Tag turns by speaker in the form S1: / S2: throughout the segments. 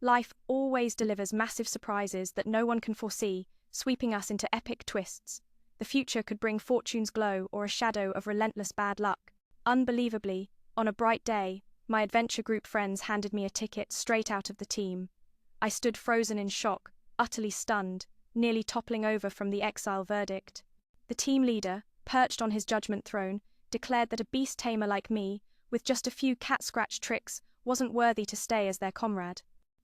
S1: Life always delivers massive surprises that no one can foresee, sweeping us into epic twists. The future could bring fortune's glow or a shadow of relentless bad luck. Unbelievably, on a bright day, my adventure group friends handed me a ticket straight out of the team. I stood frozen in shock, utterly stunned, nearly toppling over from the exile verdict. The team leader, perched on his judgment throne, declared that a beast tamer like me, with just a few cat-scratch tricks, wasn't worthy to stay as their comrade.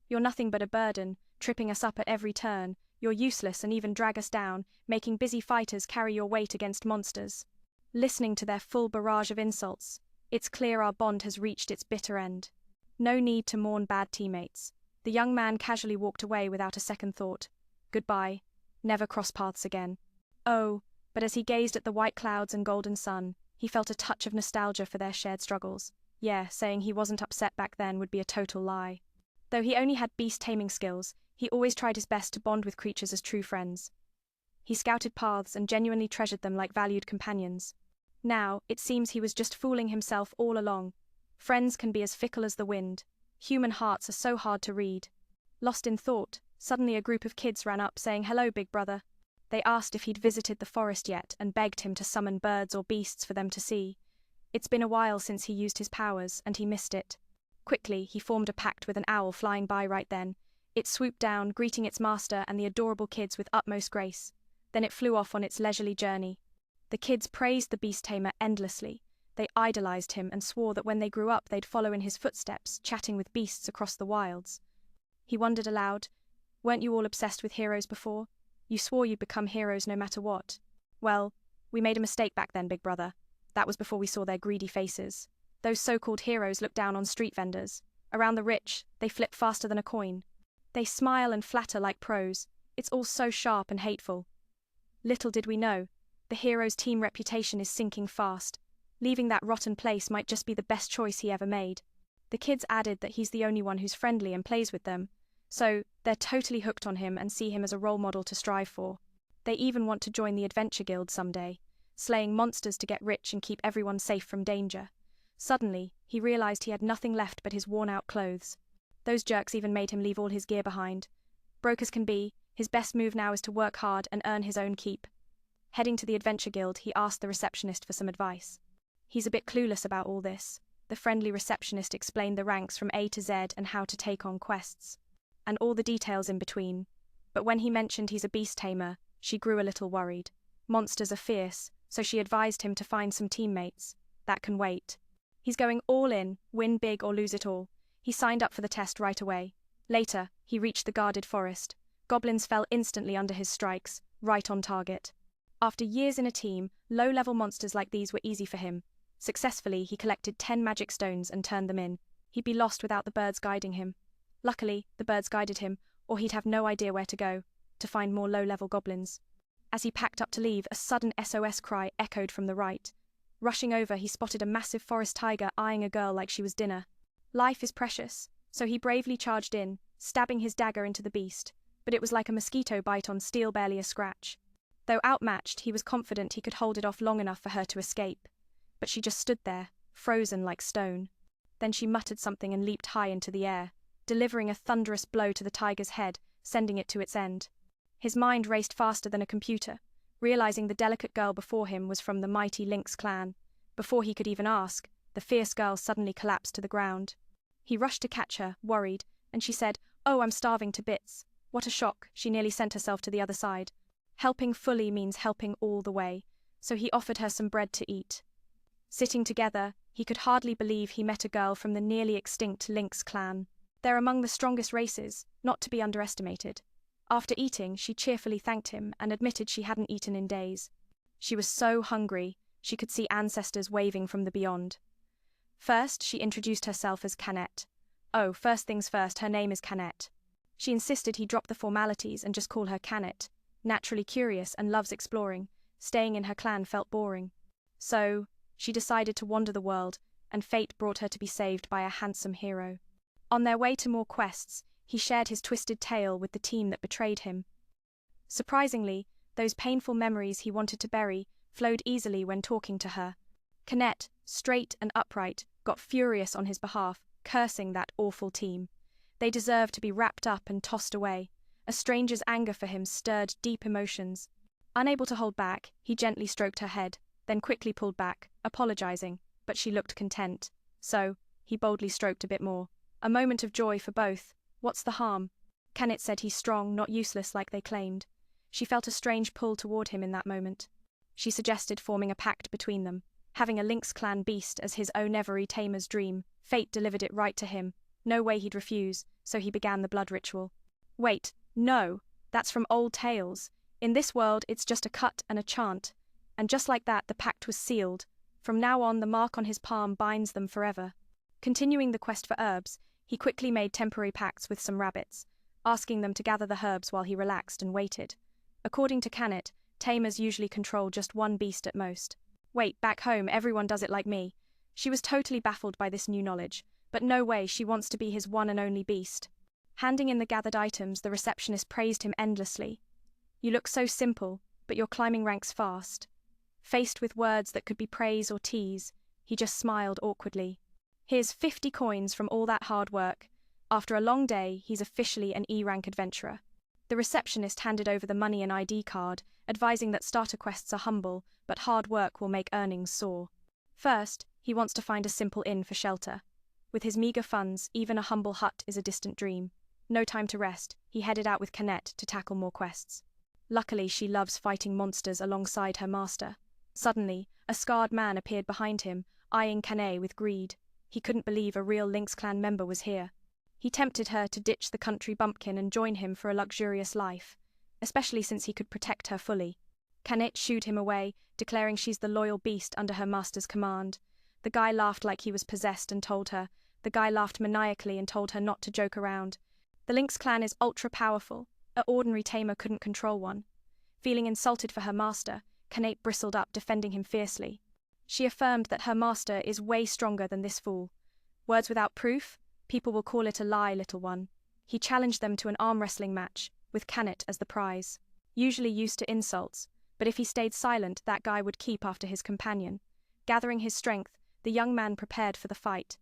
S1: "You're nothing but a burden, tripping us up at every turn. You're useless and even drag us down, making busy fighters carry your weight against monsters." Listening to their full barrage of insults, it's clear our bond has reached its bitter end. No need to mourn bad teammates. The young man casually walked away without a second thought. Goodbye. Never cross paths again. Oh, but as he gazed at the white clouds and golden sun, he felt a touch of nostalgia for their shared struggles. Yeah, saying he wasn't upset back then would be a total lie. Though he only had beast taming skills, he always tried his best to bond with creatures as true friends. He scouted paths and genuinely treasured them like valued companions. Now, it seems he was just fooling himself all along. Friends can be as fickle as the wind. Human hearts are so hard to read. Lost in thought, suddenly a group of kids ran up saying, "Hello, big brother." They asked if he'd visited the forest yet and begged him to summon birds or beasts for them to see. It's been a while since he used his powers, and he missed it. Quickly, he formed a pact with an owl flying by right then. It swooped down, greeting its master and the adorable kids with utmost grace. Then it flew off on its leisurely journey. The kids praised the beast tamer endlessly. They idolized him and swore that when they grew up they'd follow in his footsteps, chatting with beasts across the wilds. He wondered aloud, "Weren't you all obsessed with heroes before? You swore you'd become heroes no matter what." "Well, we made a mistake back then, big brother. That was before we saw their greedy faces. Those so-called heroes look down on street vendors. Around the rich, they flip faster than a coin. They smile and flatter like pros. It's all so sharp and hateful. Little did we know, the hero's team reputation is sinking fast. Leaving that rotten place might just be the best choice he ever made." The kids added that he's the only one who's friendly and plays with them, so they're totally hooked on him and see him as a role model to strive for. They even want to join the Adventure Guild someday, slaying monsters to get rich and keep everyone safe from danger. Suddenly, he realized he had nothing left but his worn-out clothes. Those jerks even made him leave all his gear behind. Broke as can be, his best move now is to work hard and earn his own keep. Heading to the Adventure Guild, he asked the receptionist for some advice. He's a bit clueless about all this. The friendly receptionist explained the ranks from A to Z and how to take on quests, and all the details in between. But when he mentioned he's a beast tamer, she grew a little worried. Monsters are fierce, so she advised him to find some teammates. That can wait. He's going all in, win big or lose it all. He signed up for the test right away. Later, he reached the guarded forest. Goblins fell instantly under his strikes, right on target. After years in a team, low-level monsters like these were easy for him. Successfully, he collected 10 magic stones and turned them in. He'd be lost without the birds guiding him. Luckily, the birds guided him, or he'd have no idea where to go, to find more low-level goblins. As he packed up to leave, a sudden SOS cry echoed from the right. Rushing over, he spotted a massive forest tiger eyeing a girl like she was dinner. Life is precious, so he bravely charged in, stabbing his dagger into the beast, but it was like a mosquito bite on steel, barely a scratch. Though outmatched, he was confident he could hold it off long enough for her to escape. But she just stood there, frozen like stone. Then she muttered something and leaped high into the air, delivering a thunderous blow to the tiger's head, sending it to its end. His mind raced faster than a computer, realizing the delicate girl before him was from the mighty Lynx clan. Before he could even ask, the fierce girl suddenly collapsed to the ground. He rushed to catch her, worried, and she said, "Oh, I'm starving to bits." What a shock, she nearly sent herself to the other side. Helping fully means helping all the way, so he offered her some bread to eat. Sitting together, he could hardly believe he met a girl from the nearly extinct Lynx clan. They're among the strongest races, not to be underestimated. After eating, she cheerfully thanked him and admitted she hadn't eaten in days. She was so hungry, she could see ancestors waving from the beyond. First, she introduced herself as Canette. Oh, first things first, her name is Canette. She insisted he drop the formalities and just call her Canette. Naturally curious and loves exploring, staying in her clan felt boring. So, she decided to wander the world, and fate brought her to be saved by a handsome hero. On their way to more quests, he shared his twisted tale with the team that betrayed him. Surprisingly, those painful memories he wanted to bury flowed easily when talking to her. Canette, straight and upright, got furious on his behalf, cursing that awful team. They deserved to be wrapped up and tossed away. A stranger's anger for him stirred deep emotions. Unable to hold back, he gently stroked her head, then quickly pulled back, apologizing, but she looked content. So, he boldly stroked a bit more. A moment of joy for both. What's the harm? Kenneth said he's strong, not useless like they claimed. She felt a strange pull toward him in that moment. She suggested forming a pact between them, having a Lynx clan beast as his own every tamer's dream. Fate delivered it right to him. No way he'd refuse, so he began the blood ritual. Wait, no, that's from old tales. In this world, it's just a cut and a chant. And just like that, the pact was sealed. From now on, the mark on his palm binds them forever. Continuing the quest for herbs, he quickly made temporary pacts with some rabbits, asking them to gather the herbs while he relaxed and waited. According to Canet, tamers usually control just one beast at most. Wait, back home, everyone does it like me. She was totally baffled by this new knowledge, but no way, she wants to be his one and only beast. Handing in the gathered items, the receptionist praised him endlessly. You look so simple, but you're climbing ranks fast. Faced with words that could be praise or tease, he just smiled awkwardly. Here's 50 coins from all that hard work. After a long day, he's officially an E-rank adventurer. The receptionist handed over the money and ID card, advising that starter quests are humble, but hard work will make earnings soar. First, he wants to find a simple inn for shelter. With his meager funds, even a humble hut is a distant dream. No time to rest, he headed out with Canet to tackle more quests. Luckily, she loves fighting monsters alongside her master. Suddenly, a scarred man appeared behind him, eyeing Canet with greed. He couldn't believe a real Lynx clan member was here. He tempted her to ditch the country bumpkin and join him for a luxurious life, especially since he could protect her fully. Canet shooed him away, declaring she's the loyal beast under her master's command. The guy laughed like he was possessed and told her. The guy laughed maniacally and told her not to joke around. The Lynx clan is ultra-powerful. An ordinary tamer couldn't control one. Feeling insulted for her master, Canet bristled up, defending him fiercely. She affirmed that her master is way stronger than this fool. Words without proof? People will call it a lie, little one. He challenged them to an arm wrestling match, with Canet as the prize. Usually used to insults, but if he stayed silent, that guy would keep after his companion. Gathering his strength, the young man prepared for the fight.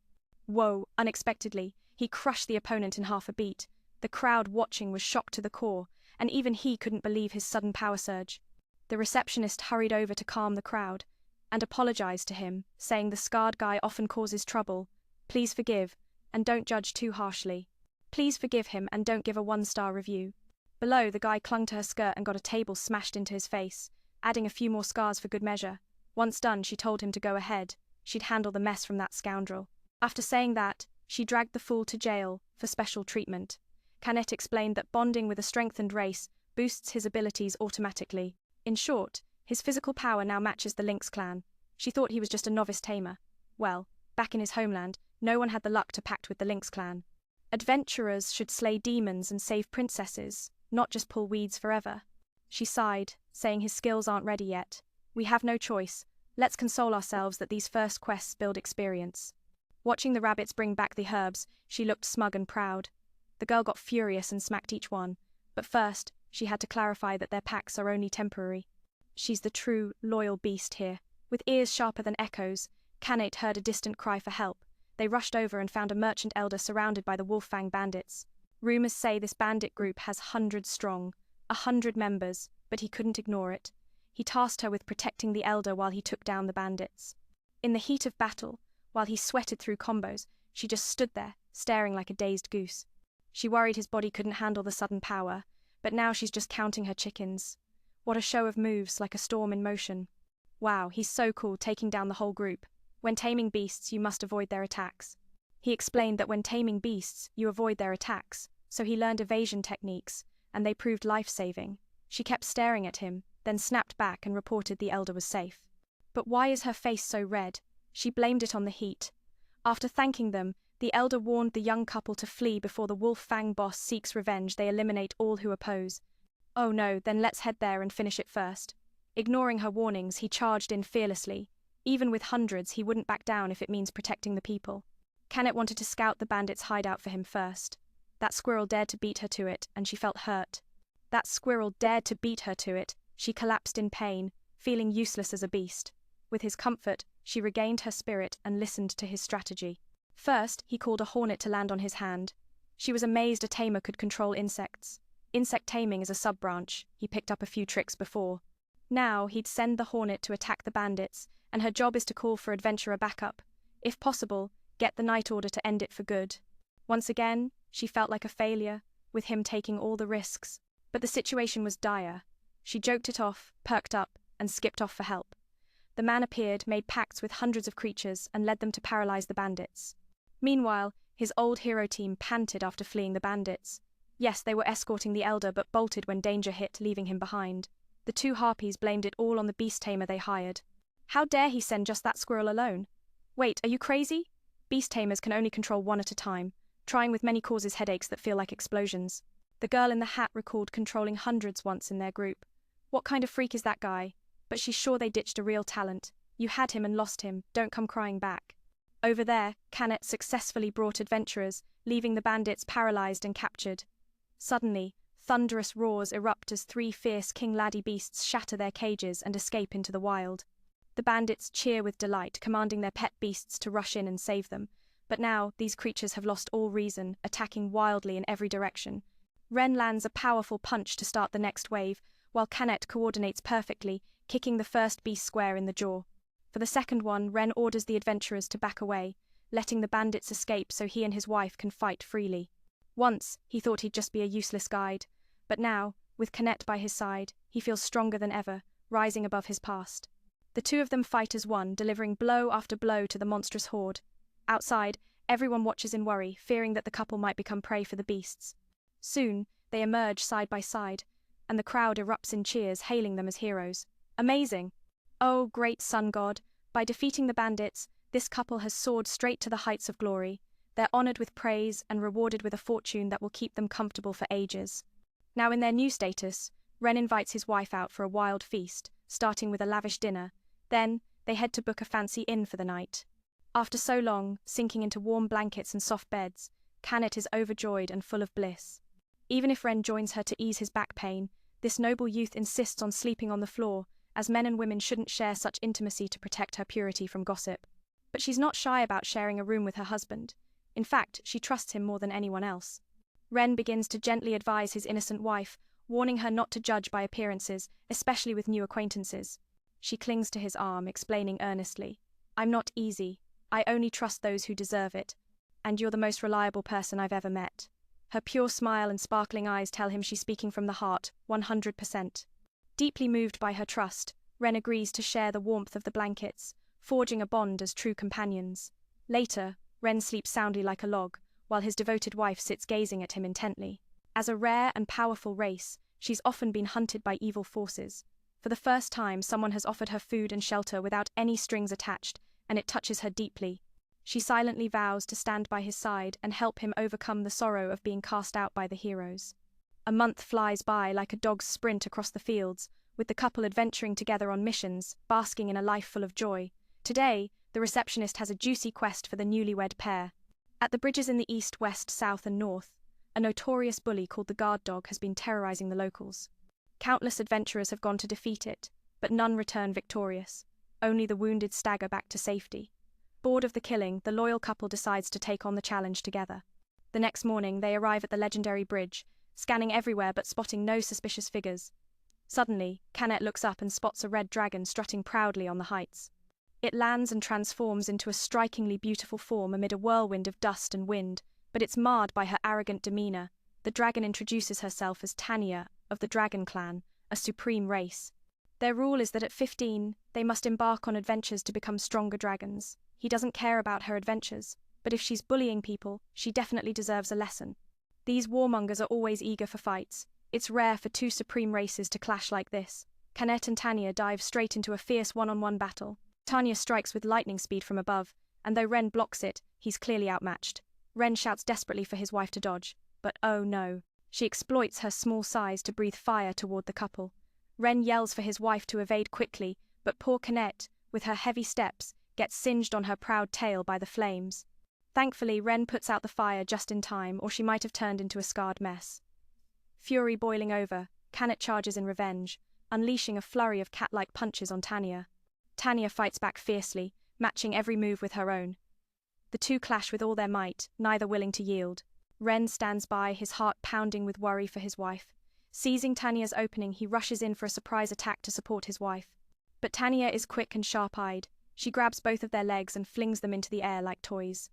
S1: Whoa, unexpectedly, he crushed the opponent in half a beat. The crowd watching was shocked to the core, and even he couldn't believe his sudden power surge. The receptionist hurried over to calm the crowd, and apologized to him, saying the scarred guy often causes trouble. Please forgive, and don't judge too harshly. Please forgive him and don't give a 1-star review. Below, the guy clung to her skirt and got a table smashed into his face, adding a few more scars for good measure. Once done, she told him to go ahead. She'd handle the mess from that scoundrel. After saying that, she dragged the fool to jail for special treatment. Canet explained that bonding with a strengthened race boosts his abilities automatically. In short, his physical power now matches the Lynx clan. She thought he was just a novice tamer. Well, back in his homeland, no one had the luck to pact with the Lynx clan. Adventurers should slay demons and save princesses, not just pull weeds forever. She sighed, saying his skills aren't ready yet. We have no choice. Let's console ourselves that these first quests build experience. Watching the rabbits bring back the herbs, she looked smug and proud. The girl got furious and smacked each one, but first, she had to clarify that their pacts are only temporary. She's the true, loyal beast here. With ears sharper than echoes, Canet heard a distant cry for help. They rushed over and found a merchant elder surrounded by the Wolf-Fang bandits. Rumors say this bandit group has 100 strong, 100 members, but he couldn't ignore it. He tasked her with protecting the elder while he took down the bandits. In the heat of battle, while he sweated through combos, she just stood there, staring like a dazed goose. She worried his body couldn't handle the sudden power, but now she's just counting her chickens. What a show of moves, like a storm in motion. Wow, he's so cool, taking down the whole group. When taming beasts, you must avoid their attacks. He explained that when taming beasts, you avoid their attacks, so he learned evasion techniques, and they proved life-saving. She kept staring at him, then snapped back and reported the elder was safe. But why is her face so red? She blamed it on the heat. After thanking them, the elder warned the young couple to flee before the Wolf-Fang boss seeks revenge. They eliminate all who oppose. Oh no, then let's head there and finish it first. Ignoring her warnings, he charged in fearlessly. Even with hundreds, he wouldn't back down if it means protecting the people. Canet wanted to scout the bandits' hideout for him first. That squirrel dared to beat her to it, and she felt hurt. That squirrel dared to beat her to it. She collapsed in pain, feeling useless as a beast. With his comfort, she regained her spirit and listened to his strategy. First, he called a hornet to land on his hand. She was amazed a tamer could control insects. Insect taming is a sub-branch. He picked up a few tricks before. Now, he'd send the Hornet to attack the bandits, and her job is to call for adventurer backup. If possible, get the night order to end it for good. Once again, she felt like a failure, with him taking all the risks. But the situation was dire. She joked it off, perked up, and skipped off for help. The man appeared, made pacts with hundreds of creatures, and led them to paralyze the bandits. Meanwhile, his old hero team panted after fleeing the bandits. Yes, they were escorting the Elder, but bolted when danger hit, leaving him behind. The two harpies blamed it all on the Beast Tamer they hired. How dare he send just that squirrel alone? Wait, are you crazy? Beast Tamers can only control one at a time. Trying with many causes headaches that feel like explosions. The girl in the hat recalled controlling hundreds once in their group. What kind of freak is that guy? But she's sure they ditched a real talent. You had him and lost him, don't come crying back. Over there, Canet successfully brought adventurers, leaving the bandits paralyzed and captured. Suddenly, thunderous roars erupt as three fierce King Laddie beasts shatter their cages and escape into the wild. The bandits cheer with delight, commanding their pet beasts to rush in and save them. But now, these creatures have lost all reason, attacking wildly in every direction. Ren lands a powerful punch to start the next wave, while Canet coordinates perfectly, kicking the first beast square in the jaw. For the second one, Ren orders the adventurers to back away, letting the bandits escape so he and his wife can fight freely. Once, he thought he'd just be a useless guide, but now, with Canet by his side, he feels stronger than ever, rising above his past. The two of them fight as one, delivering blow after blow to the monstrous horde. Outside, everyone watches in worry, fearing that the couple might become prey for the beasts. Soon, they emerge side by side, and the crowd erupts in cheers, hailing them as heroes. Amazing! Oh, great sun god! By defeating the bandits, this couple has soared straight to the heights of glory. They're honored with praise and rewarded with a fortune that will keep them comfortable for ages. Now in their new status, Ren invites his wife out for a wild feast, starting with a lavish dinner. Then, they head to book a fancy inn for the night. After so long, sinking into warm blankets and soft beds, Canet is overjoyed and full of bliss. Even if Ren joins her to ease his back pain, this noble youth insists on sleeping on the floor, as men and women shouldn't share such intimacy to protect her purity from gossip. But she's not shy about sharing a room with her husband. In fact, she trusts him more than anyone else. Ren begins to gently advise his innocent wife, warning her not to judge by appearances, especially with new acquaintances. She clings to his arm, explaining earnestly, "I'm not easy. I only trust those who deserve it. And you're the most reliable person I've ever met." Her pure smile and sparkling eyes tell him she's speaking from the heart, 100%. Deeply moved by her trust, Ren agrees to share the warmth of the blankets, forging a bond as true companions. Later, Ren sleeps soundly like a log, while his devoted wife sits gazing at him intently. As a rare and powerful race, she's often been hunted by evil forces. For the first time, someone has offered her food and shelter without any strings attached, and it touches her deeply. She silently vows to stand by his side and help him overcome the sorrow of being cast out by the heroes. A month flies by like a dog's sprint across the fields, with the couple adventuring together on missions, basking in a life full of joy. Today, the receptionist has a juicy quest for the newlywed pair. At the bridges in the east, west, south, and north, a notorious bully called the guard dog has been terrorizing the locals. Countless adventurers have gone to defeat it, but none return victorious. Only the wounded stagger back to safety. Bored of the killing, the loyal couple decides to take on the challenge together. The next morning, they arrive at the legendary bridge, scanning everywhere but spotting no suspicious figures. Suddenly, Canet looks up and spots a red dragon strutting proudly on the heights. It lands and transforms into a strikingly beautiful form amid a whirlwind of dust and wind, but it's marred by her arrogant demeanor. The dragon introduces herself as Tanya, of the Dragon Clan, a supreme race. Their rule is that at 15, they must embark on adventures to become stronger dragons. He doesn't care about her adventures, but if she's bullying people, she definitely deserves a lesson. These warmongers are always eager for fights. It's rare for two supreme races to clash like this. Canet and Tanya dive straight into a fierce one-on-one battle. Tanya strikes with lightning speed from above, and though Ren blocks it, he's clearly outmatched. Ren shouts desperately for his wife to dodge, but oh no. She exploits her small size to breathe fire toward the couple. Ren yells for his wife to evade quickly, but poor Canet, with her heavy steps, gets singed on her proud tail by the flames. Thankfully, Ren puts out the fire just in time, or she might have turned into a scarred mess. Fury boiling over, Canet charges in revenge, unleashing a flurry of cat-like punches on Tanya. Tanya fights back fiercely, matching every move with her own. The two clash with all their might, neither willing to yield. Ren stands by, his heart pounding with worry for his wife. Seizing Tanya's opening, he rushes in for a surprise attack to support his wife. But Tanya is quick and sharp-eyed. She grabs both of their legs and flings them into the air like toys.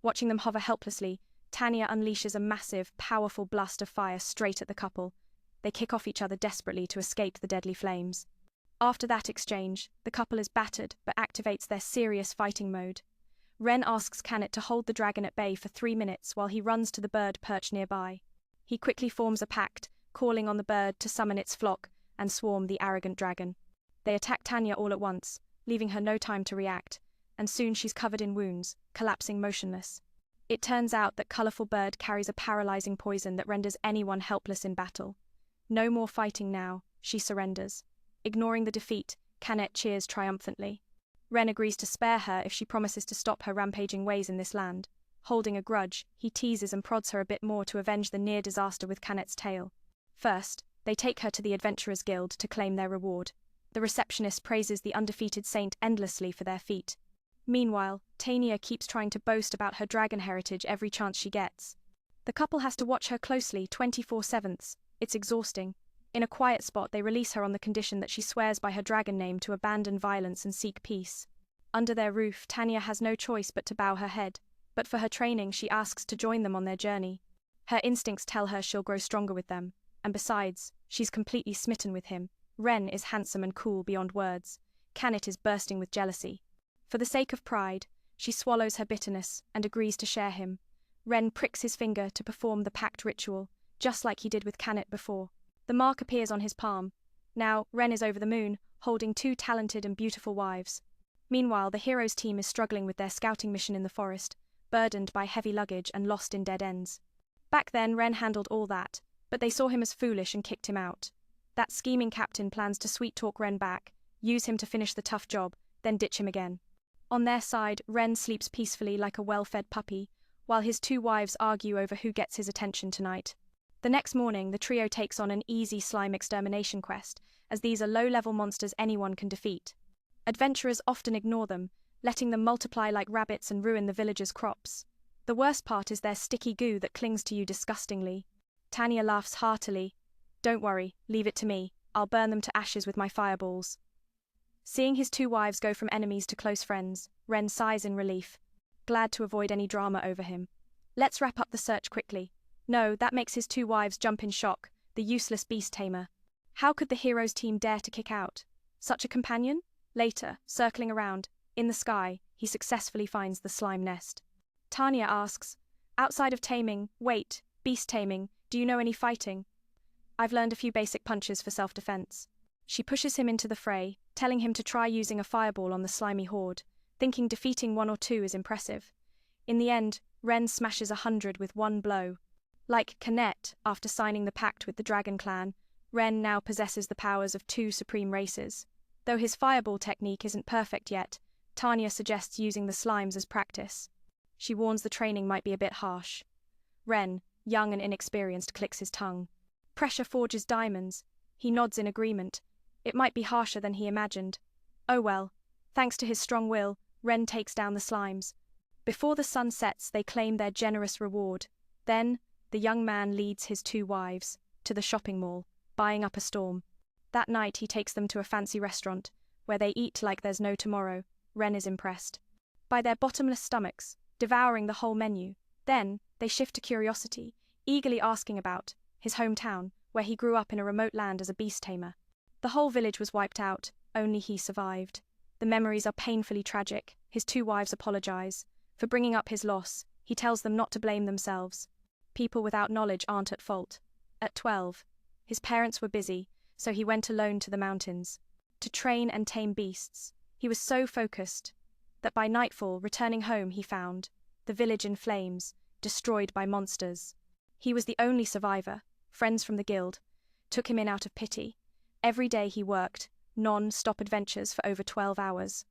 S1: Watching them hover helplessly, Tanya unleashes a massive, powerful blast of fire straight at the couple. They kick off each other desperately to escape the deadly flames. After that exchange, the couple is battered but activates their serious fighting mode. Ren asks Canet to hold the dragon at bay for 3 minutes while he runs to the bird perched nearby. He quickly forms a pact, calling on the bird to summon its flock and swarm the arrogant dragon. They attack Tanya all at once, leaving her no time to react, and soon she's covered in wounds, collapsing motionless. It turns out that Colorful Bird carries a paralyzing poison that renders anyone helpless in battle. No more fighting now, she surrenders. Ignoring the defeat, Canet cheers triumphantly. Ren agrees to spare her if she promises to stop her rampaging ways in this land. Holding a grudge, he teases and prods her a bit more to avenge the near disaster with Canet's tale. First, they take her to the Adventurers Guild to claim their reward. The receptionist praises the undefeated saint endlessly for their feat. Meanwhile, Tanya keeps trying to boast about her dragon heritage every chance she gets. The couple has to watch her closely 24/7. It's exhausting. In a quiet spot, they release her on the condition that she swears by her dragon name to abandon violence and seek peace. Under their roof, Tanya has no choice but to bow her head. But for her training, she asks to join them on their journey. Her instincts tell her she'll grow stronger with them. And besides, she's completely smitten with him. Ren is handsome and cool beyond words. Canet is bursting with jealousy. For the sake of pride, she swallows her bitterness and agrees to share him. Ren pricks his finger to perform the pact ritual, just like he did with Canet before. The mark appears on his palm. Now, Ren is over the moon, holding 2 talented and beautiful wives. Meanwhile, the heroes' team is struggling with their scouting mission in the forest, burdened by heavy luggage and lost in dead ends. Back then, Ren handled all that, but they saw him as foolish and kicked him out. That scheming captain plans to sweet-talk Ren back, use him to finish the tough job, then ditch him again. On their side, Ren sleeps peacefully like a well-fed puppy, while his 2 wives argue over who gets his attention tonight. The next morning, the trio takes on an easy slime extermination quest, as these are low-level monsters anyone can defeat. Adventurers often ignore them, letting them multiply like rabbits and ruin the villagers' crops. The worst part is their sticky goo that clings to you disgustingly. Tanya laughs heartily. Don't worry, leave it to me. I'll burn them to ashes with my fireballs. Seeing his 2 wives go from enemies to close friends, Ren sighs in relief, glad to avoid any drama over him. Let's wrap up the search quickly. No, that makes his 2 wives jump in shock, the useless Beast Tamer. How could the heroes' team dare to kick out such a companion? Later, circling around, in the sky, he successfully finds the slime nest. Tanya asks, outside of taming, beast taming, do you know any fighting? I've learned a few basic punches for self-defense. She pushes him into the fray, telling him to try using a fireball on the slimy horde, thinking defeating 1 or 2 is impressive. In the end, Ren smashes 100 with 1 blow. Like Canet, after signing the pact with the Dragon Clan, Ren now possesses the powers of 2 supreme races. Though his fireball technique isn't perfect yet, Tanya suggests using the slimes as practice. She warns the training might be a bit harsh. Ren, young and inexperienced, clicks his tongue. Pressure forges diamonds. He nods in agreement. It might be harsher than he imagined. Oh well. Thanks to his strong will, Ren takes down the slimes. Before the sun sets, they claim their generous reward. Then, the young man leads his 2 wives to the shopping mall, buying up a storm. That night he takes them to a fancy restaurant, where they eat like there's no tomorrow. Ren is impressed by their bottomless stomachs, devouring the whole menu. Then, they shift to curiosity, eagerly asking about his hometown, where he grew up in a remote land as a beast tamer. The whole village was wiped out, only he survived. The memories are painfully tragic. His 2 wives apologize for bringing up his loss. He tells them not to blame themselves. People without knowledge aren't at fault. At 12, his parents were busy, so he went alone to the mountains to train and tame beasts. He was so focused that by nightfall, returning home, he found the village in flames, destroyed by monsters. He was the only survivor. Friends from the guild took him in out of pity. Every day he worked non-stop adventures for over 12 hours.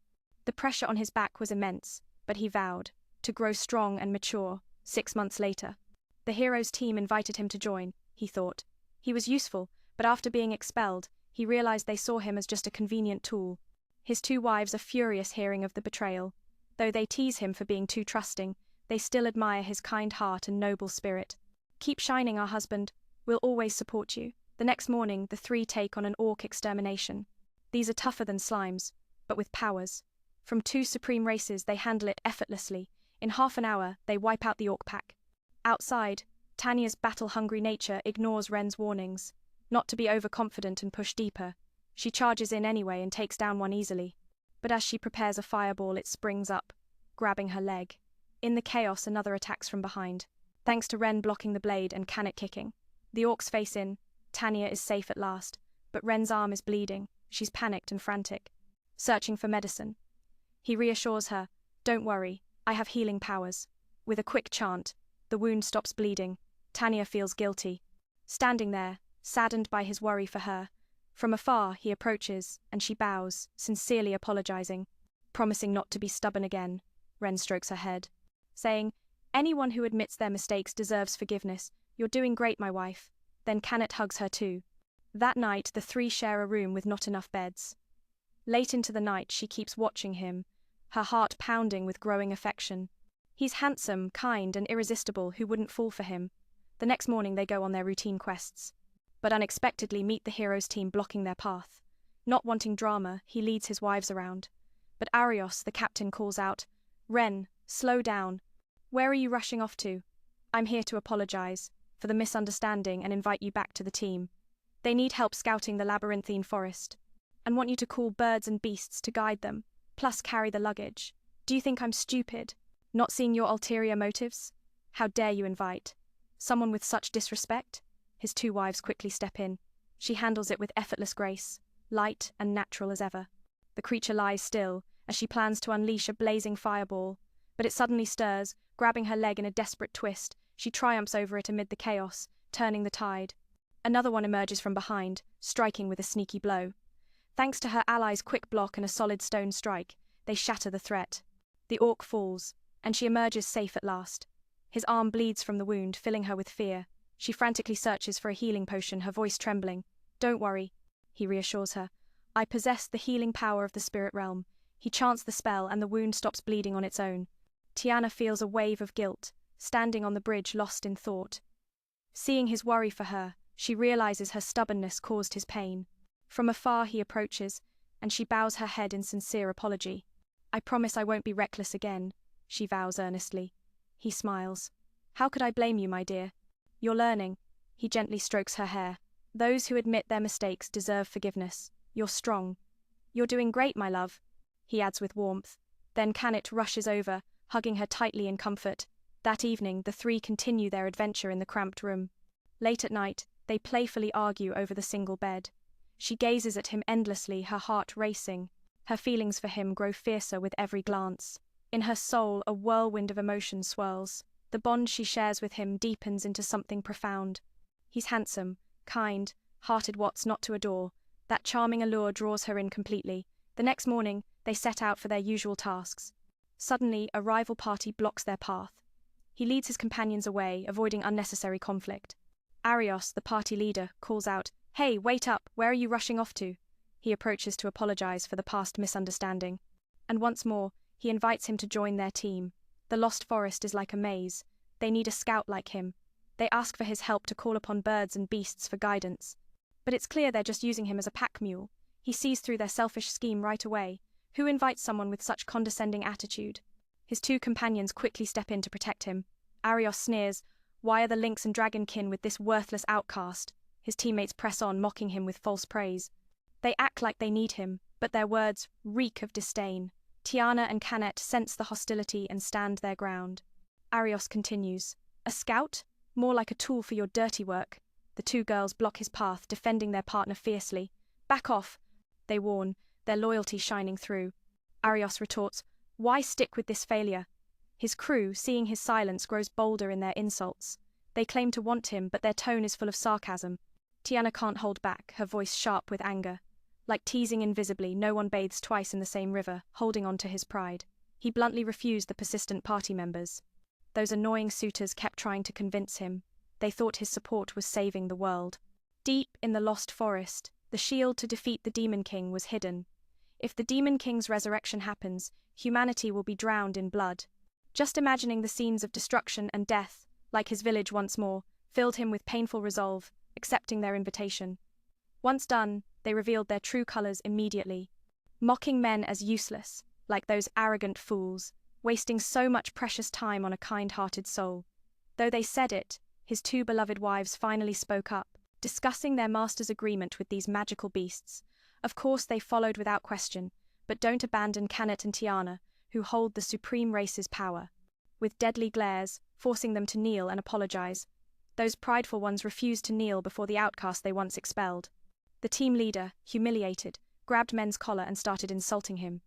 S1: The pressure on his back was immense, but he vowed to grow strong and mature. 6 months later, the heroes' team invited him to join. He thought he was useful, but after being expelled, he realized they saw him as just a convenient tool. His 2 wives are furious hearing of the betrayal. Though they tease him for being too trusting, They still admire his kind heart and noble spirit. Keep shining, our husband. We'll always support you. The next morning, the three take on an orc extermination. These are tougher than slimes, but with powers. From two supreme races, they handle it effortlessly. In half an hour, they wipe out the orc pack. Outside, Tanya's battle-hungry nature ignores Ren's warnings. Not to be overconfident and push deeper, she charges in anyway and takes down one easily. But as she prepares a fireball, it springs up, grabbing her leg. In the chaos, another attacks from behind. Thanks to Ren blocking the blade and Canet kicking, the orcs face in. Tanya is safe at last, but Ren's arm is bleeding. She's panicked and frantic, searching for medicine. He reassures her, "Don't worry, I have healing powers." With a quick chant, the wound stops bleeding. Tanya feels guilty. Standing there, saddened by his worry for her, from afar he approaches, and she bows, sincerely apologizing. Promising not to be stubborn again, Ren strokes her head, saying, "Anyone who admits their mistakes deserves forgiveness. You're doing great, my wife." Then Canet hugs her too. That night, the three share a room with not enough beds. Late into the night, she keeps watching him, her heart pounding with growing affection. He's handsome, kind, and irresistible. Who wouldn't fall for him? The next morning, they go on their routine quests, but unexpectedly meet the heroes' team blocking their path. Not wanting drama, he leads his wives around. But Arios, the captain, calls out, "Ren, slow down. Where are you rushing off to?" "I'm here to apologize for the misunderstanding and invite you back to the team. They need help scouting the labyrinthine forest, and want you to call birds and beasts to guide them, plus carry the luggage. Do you think I'm stupid, not seeing your ulterior motives? How dare you invite someone with such disrespect?" His two wives quickly step in. She handles it with effortless grace, light and natural as ever. The creature lies still as she plans to unleash a blazing fireball, but it suddenly stirs, grabbing her leg in a desperate twist. She triumphs over it amid the chaos, turning the tide. Another one emerges from behind, striking with a sneaky blow. Thanks to her allies' quick block and a solid stone strike, they shatter the threat. The orc falls, and she emerges safe at last. His arm bleeds from the wound, filling her with fear. She frantically searches for a healing potion, her voice trembling. "Don't worry," he reassures her. "I possess the healing power of the spirit realm." He chants the spell, and the wound stops bleeding on its own. Tiana feels a wave of guilt, standing on the bridge lost in thought. Seeing his worry for her, she realizes her stubbornness caused his pain. From afar he approaches, and she bows her head in sincere apology. "I promise I won't be reckless again," she vows earnestly. He smiles. "How could I blame you, my dear? You're learning." He gently strokes her hair. "Those who admit their mistakes deserve forgiveness. You're strong. You're doing great, my love," he adds with warmth. Then Canet rushes over, hugging her tightly in comfort. That evening, the three continue their adventure in the cramped room. Late at night, they playfully argue over the single bed. She gazes at him endlessly, her heart racing. Her feelings for him grow fiercer with every glance. In her soul, a whirlwind of emotion swirls. The bond she shares with him deepens into something profound. He's handsome, kind, hearted, what's not to adore. That charming allure draws her in completely. The next morning, they set out for their usual tasks. Suddenly, a rival party blocks their path. He leads his companions away, avoiding unnecessary conflict. Arios, the party leader, calls out, "Hey, wait up, where are you rushing off to?" He approaches to apologize for the past misunderstanding. And once more, he invites him to join their team. The Lost Forest is like a maze. They need a scout like him. They ask for his help to call upon birds and beasts for guidance. But it's clear they're just using him as a pack mule. He sees through their selfish scheme right away. Who invites someone with such condescending attitude? His two companions quickly step in to protect him. Arios sneers, "Why are the lynx and dragonkin with this worthless outcast?" His teammates press on, mocking him with false praise. They act like they need him, but their words reek of disdain. Tiana and Canet sense the hostility and stand their ground. Arios continues, "A scout? More like a tool for your dirty work." The two girls block his path, defending their partner fiercely. "Back off," they warn, their loyalty shining through. Arios retorts, "Why stick with this failure?" His crew, seeing his silence, grows bolder in their insults. They claim to want him, but their tone is full of sarcasm. Tiana can't hold back, her voice sharp with anger. Like teasing invisibly, no one bathes twice in the same river, holding on to his pride. He bluntly refused the persistent party members. Those annoying suitors kept trying to convince him. They thought his support was saving the world. Deep in the Lost Forest, the shield to defeat the Demon King was hidden. If the Demon King's resurrection happens, humanity will be drowned in blood. Just imagining the scenes of destruction and death, like his village once more, filled him with painful resolve, accepting their invitation. Once done, they revealed their true colors immediately, mocking men as useless, like those arrogant fools, wasting so much precious time on a kind-hearted soul. Though they said it, his two beloved wives finally spoke up, discussing their master's agreement with these magical beasts. Of course they followed without question, but don't abandon Canet and Tiana, who hold the supreme race's power. With deadly glares, forcing them to kneel and apologize, those prideful ones refused to kneel before the outcast they once expelled. The team leader, humiliated, grabbed Men's collar and started insulting him.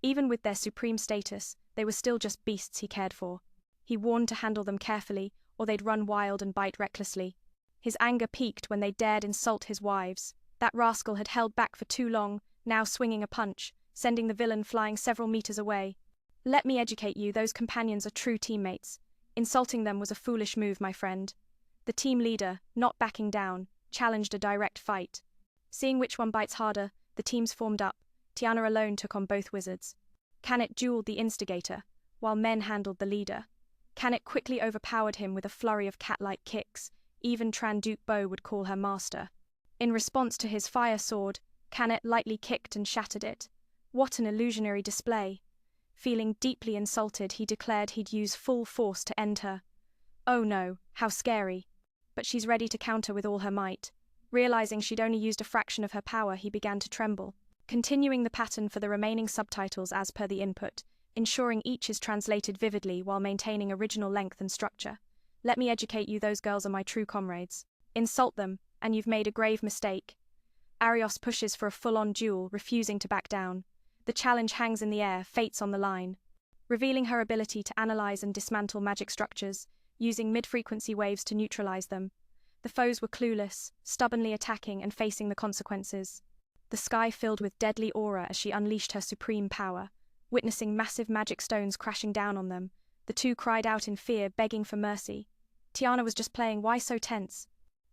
S1: Even with their supreme status, they were still just beasts he cared for. He warned to handle them carefully, or they'd run wild and bite recklessly. His anger peaked when they dared insult his wives. That rascal had held back for too long, now swinging a punch, sending the villain flying several meters away. Let me educate you, those companions are true teammates. Insulting them was a foolish move, my friend. The team leader, not backing down, challenged a direct fight. Seeing which one bites harder, the teams formed up. Tiana alone took on both wizards. Canet dueled the instigator, while Men handled the leader. Canet quickly overpowered him with a flurry of cat-like kicks. Even Tranduke Bow would call her master. In response to his fire sword, Canet lightly kicked and shattered it. What an illusionary display! Feeling deeply insulted, he declared he'd use full force to end her. Oh no, how scary. But she's ready to counter with all her might. Realizing she'd only used a fraction of her power, he began to tremble. Continuing the pattern for the remaining subtitles as per the input, ensuring each is translated vividly while maintaining original length and structure. Let me educate you, those girls are my true comrades. Insult them, and you've made a grave mistake. Arios pushes for a full-on duel, refusing to back down. The challenge hangs in the air, fate's on the line. Revealing her ability to analyze and dismantle magic structures, using mid-frequency waves to neutralize them. The foes were clueless, stubbornly attacking and facing the consequences. The sky filled with deadly aura as she unleashed her supreme power. Witnessing massive magic stones crashing down on them, the two cried out in fear, begging for mercy. Tiana was just playing, why so tense?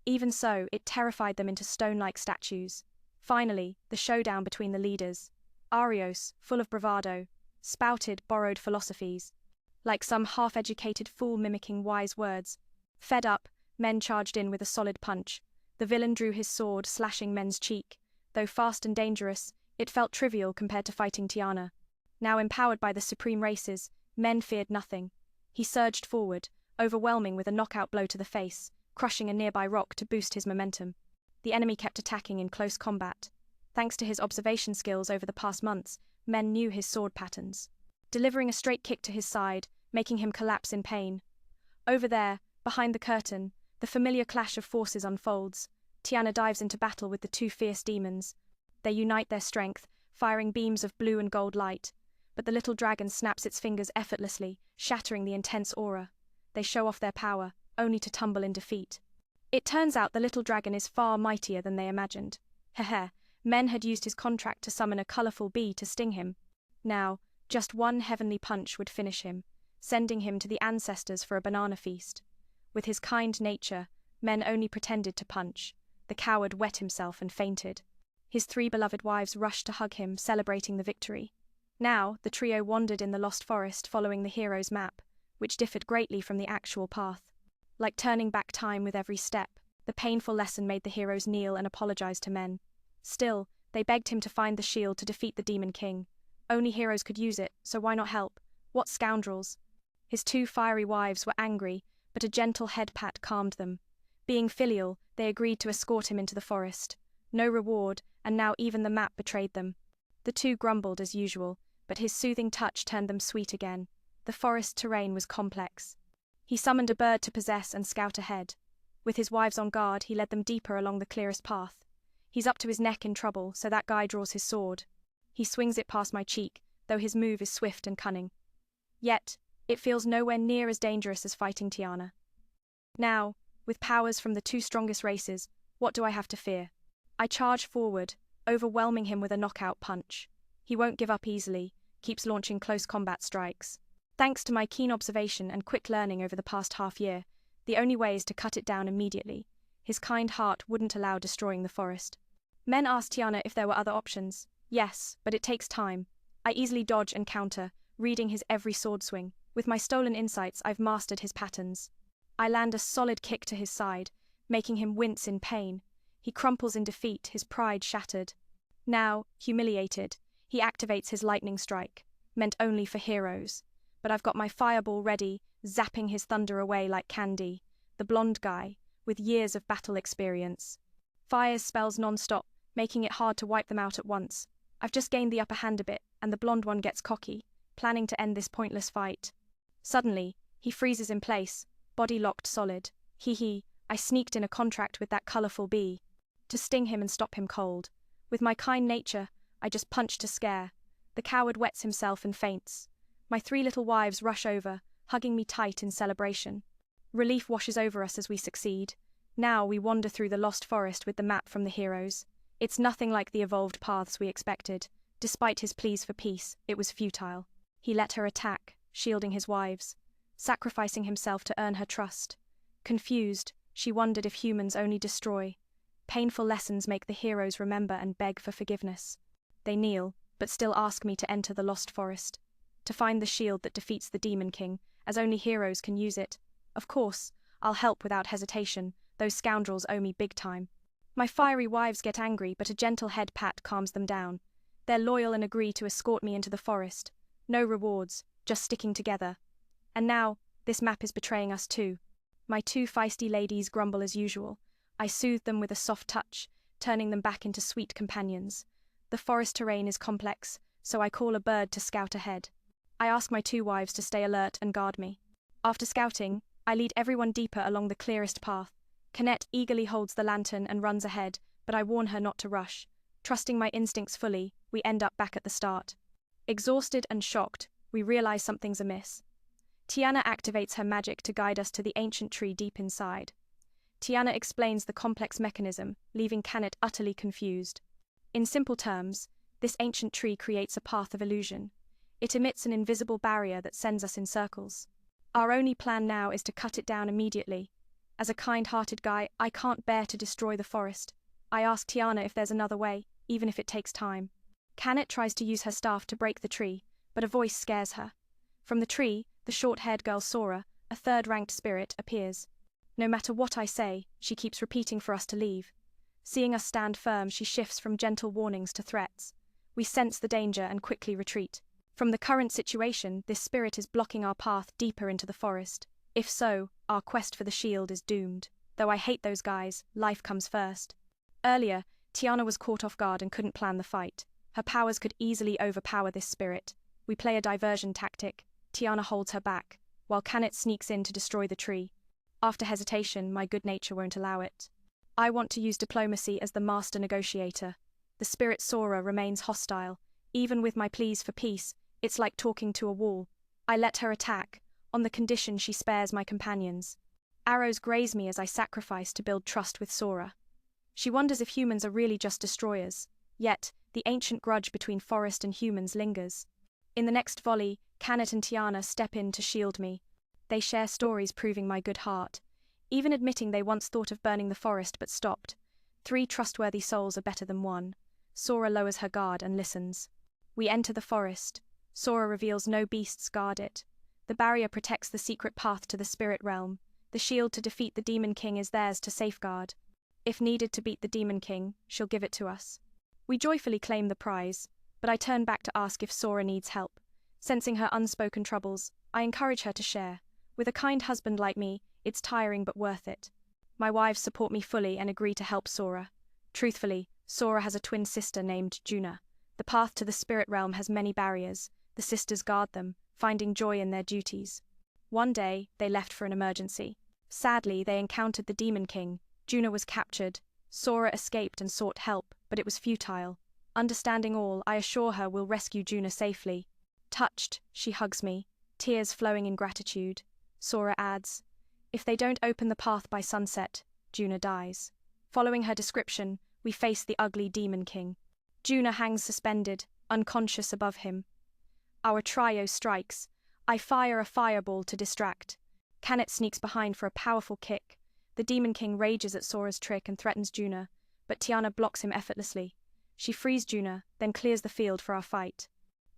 S1: Even so, it terrified them into stone-like statues. Finally, the showdown between the leaders. Arios, full of bravado, spouted borrowed philosophies, like some half-educated fool mimicking wise words. Fed up, Men charged in with a solid punch. The villain drew his sword, slashing Men's cheek. Though fast and dangerous, it felt trivial compared to fighting Tiana. Now empowered by the supreme races, Men feared nothing. He surged forward, overwhelming with a knockout blow to the face, crushing a nearby rock to boost his momentum. The enemy kept attacking in close combat. Thanks to his observation skills over the past months, Men knew his sword patterns. Delivering a straight kick to his side, making him collapse in pain. Over there, behind the curtain, the familiar clash of forces unfolds. Tiana dives into battle with the two fierce demons. They unite their strength, firing beams of blue and gold light. But the little dragon snaps its fingers effortlessly, shattering the intense aura. They show off their power, only to tumble in defeat. It turns out the little dragon is far mightier than they imagined. Heh. Men had used his contract to summon a colorful bee to sting him. Now, just one heavenly punch would finish him, sending him to the ancestors for a banana feast. With his kind nature, Men only pretended to punch. The coward wet himself and fainted. His three beloved wives rushed to hug him, celebrating the victory. Now, the trio wandered in the lost forest following the hero's map, which differed greatly from the actual path. Like turning back time with every step, the painful lesson made the heroes kneel and apologize to Men. Still, they begged him to find the shield to defeat the Demon King. Only heroes could use it, so why not help? What scoundrels! His two fiery wives were angry, but a gentle head pat calmed them. Being filial, they agreed to escort him into the forest. No reward, and now even the map betrayed them. The two grumbled as usual, but his soothing touch turned them sweet again. The forest terrain was complex. He summoned a bird to possess and scout ahead. With his wives on guard, he led them deeper along the clearest path. He's up to his neck in trouble, so that guy draws his sword. He swings it past my cheek, though his move is swift and cunning. Yet, it feels nowhere near as dangerous as fighting Tiana. Now, with powers from the two strongest races, what do I have to fear? I charge forward, overwhelming him with a knockout punch. He won't give up easily, keeps launching close combat strikes. Thanks to my keen observation and quick learning over the past half-year, the only way is to cut it down immediately. His kind heart wouldn't allow destroying the forest. Men asked Tiana if there were other options. Yes, but it takes time. I easily dodge and counter, reading his every sword swing. With my stolen insights, I've mastered his patterns. I land a solid kick to his side, making him wince in pain. He crumples in defeat, his pride shattered. Now, humiliated, he activates his lightning strike, meant only for heroes. But I've got my fireball ready, zapping his thunder away like candy. The blonde guy, with years of battle experience, fires spells non-stop, making it hard to wipe them out at once. I've just gained the upper hand a bit, and the blonde one gets cocky, planning to end this pointless fight. Suddenly, he freezes in place, body locked solid. Hee, I sneaked in a contract with that colourful bee. To sting him and stop him cold. With my kind nature, I just punch to scare. The coward wets himself and faints. My 3 little wives rush over, hugging me tight in celebration. Relief washes over us as we succeed. Now we wander through the lost forest with the map from the heroes. It's nothing like the evolved paths we expected. Despite his pleas for peace, it was futile. He let her attack, shielding his wives, sacrificing himself to earn her trust. Confused, she wondered if humans only destroy. Painful lessons make the heroes remember and beg for forgiveness. They kneel, but still ask me to enter the lost forest, to find the shield that defeats the Demon King, as only heroes can use it. Of course, I'll help without hesitation. Those scoundrels owe me big time. My fiery wives get angry, but a gentle head pat calms them down. They're loyal and agree to escort me into the forest. No rewards, just sticking together. And now, this map is betraying us too. My 2 feisty ladies grumble as usual. I soothe them with a soft touch, turning them back into sweet companions. The forest terrain is complex, so I call a bird to scout ahead. I ask my 2 wives to stay alert and guard me. After scouting, I lead everyone deeper along the clearest path. Canette eagerly holds the lantern and runs ahead, but I warn her not to rush. Trusting my instincts fully, we end up back at the start. Exhausted and shocked, we realize something's amiss. Tiana activates her magic to guide us to the ancient tree deep inside. Tiana explains the complex mechanism, leaving Canette utterly confused. In simple terms, this ancient tree creates a path of illusion. It emits an invisible barrier that sends us in circles. Our only plan now is to cut it down immediately. As a kind-hearted guy, I can't bear to destroy the forest. I ask Tiana if there's another way, even if it takes time. Canette tries to use her staff to break the tree, but a voice scares her. From the tree, the short-haired girl Sora, a 3rd-ranked spirit, appears. No matter what I say, she keeps repeating for us to leave. Seeing us stand firm, she shifts from gentle warnings to threats. We sense the danger and quickly retreat. From the current situation, this spirit is blocking our path deeper into the forest. If so, our quest for the shield is doomed. Though I hate those guys, life comes first. Earlier, Tiana was caught off guard and couldn't plan the fight. Her powers could easily overpower this spirit. We play a diversion tactic. Tiana holds her back, while Canette sneaks in to destroy the tree. After hesitation, my good nature won't allow it. I want to use diplomacy as the master negotiator. The spirit Sora remains hostile. Even with my pleas for peace, it's like talking to a wall. I let her attack, on the condition she spares my companions. Arrows graze me as I sacrifice to build trust with Sora. She wonders if humans are really just destroyers. Yet, the ancient grudge between forest and humans lingers. In the next volley, Canette and Tiana step in to shield me. They share stories proving my good heart, even admitting they once thought of burning the forest but stopped. 3 trustworthy souls are better than 1. Sora lowers her guard and listens. We enter the forest. Sora reveals no beasts guard it. The barrier protects the secret path to the spirit realm. The shield to defeat the Demon King is theirs to safeguard. If needed to beat the Demon King, she'll give it to us. We joyfully claim the prize, but I turn back to ask if Sora needs help. Sensing her unspoken troubles, I encourage her to share. With a kind husband like me, it's tiring but worth it. My wives support me fully and agree to help Sora. Truthfully, Sora has a twin sister named Juna. The path to the spirit realm has many barriers. The sisters guard them, finding joy in their duties. One day, they left for an emergency. Sadly, they encountered the Demon King. Juna was captured. Sora escaped and sought help, but it was futile. Understanding all, I assure her we'll rescue Juna safely. Touched, she hugs me, tears flowing in gratitude. Sora adds, if they don't open the path by sunset, Juna dies. Following her description, we face the ugly Demon King. Juna hangs suspended, unconscious above him. Our trio strikes. I fire a fireball to distract. Canette sneaks behind for a powerful kick. The Demon King rages at Sora's trick and threatens Juna, but Tiana blocks him effortlessly. She frees Juna, then clears the field for our fight.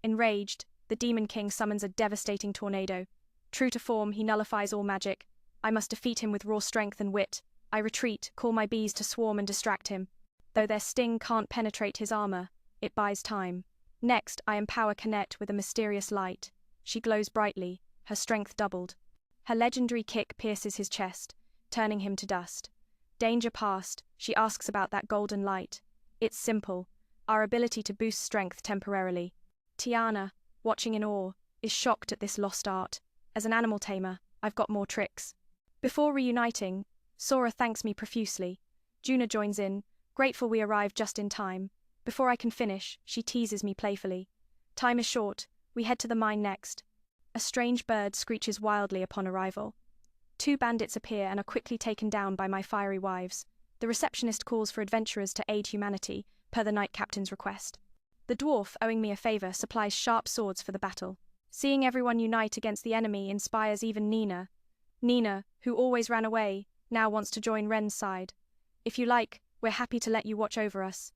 S1: Enraged, the Demon King summons a devastating tornado, True to form, he nullifies all magic. I must defeat him with raw strength and wit. I retreat, call my bees to swarm and distract him. Though their sting can't penetrate his armor, it buys time. Next, I empower Canet with a mysterious light. She glows brightly, her strength doubled. Her legendary kick pierces his chest, turning him to dust. Danger past, she asks about that golden light. It's simple, our ability to boost strength temporarily. Tiana, watching in awe, is shocked at this lost art. As an animal tamer, I've got more tricks. Before reuniting, Sora thanks me profusely. Juna joins in, grateful we arrived just in time. Before I can finish, she teases me playfully. Time is short, we head to the mine next. A strange bird screeches wildly upon arrival. 2 bandits appear and are quickly taken down by my fiery wives. The receptionist calls for adventurers to aid humanity, per the Knight Captain's request. The dwarf, owing me a favor, supplies sharp swords for the battle. Seeing everyone unite against the enemy inspires even Nina. Nina, who always ran away, now wants to join Ren's side. If you like, we're happy to let you watch over us.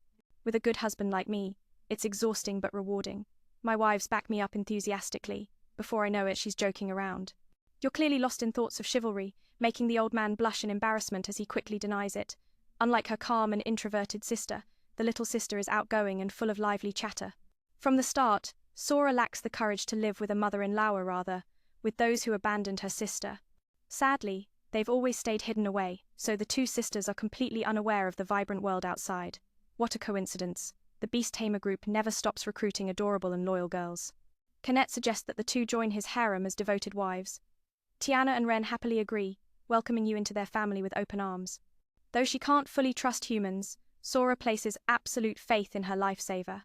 S1: With a good husband like me, it's exhausting but rewarding. My wives back me up enthusiastically. Before I know it, she's joking around. You're clearly lost in thoughts of chivalry, making the old man blush in embarrassment as he quickly denies it. Unlike her calm and introverted sister, the little sister is outgoing and full of lively chatter. From the start, Sora lacks the courage to live with a mother-in-law, or rather, with those who abandoned her sister. Sadly, they've always stayed hidden away, so the 2 sisters are completely unaware of the vibrant world outside. What a coincidence. The Beast Tamer group never stops recruiting adorable and loyal girls. Canet suggests that the 2 join his harem as devoted wives. Tiana and Ren happily agree, welcoming you into their family with open arms. Though she can't fully trust humans, Sora places absolute faith in her lifesaver.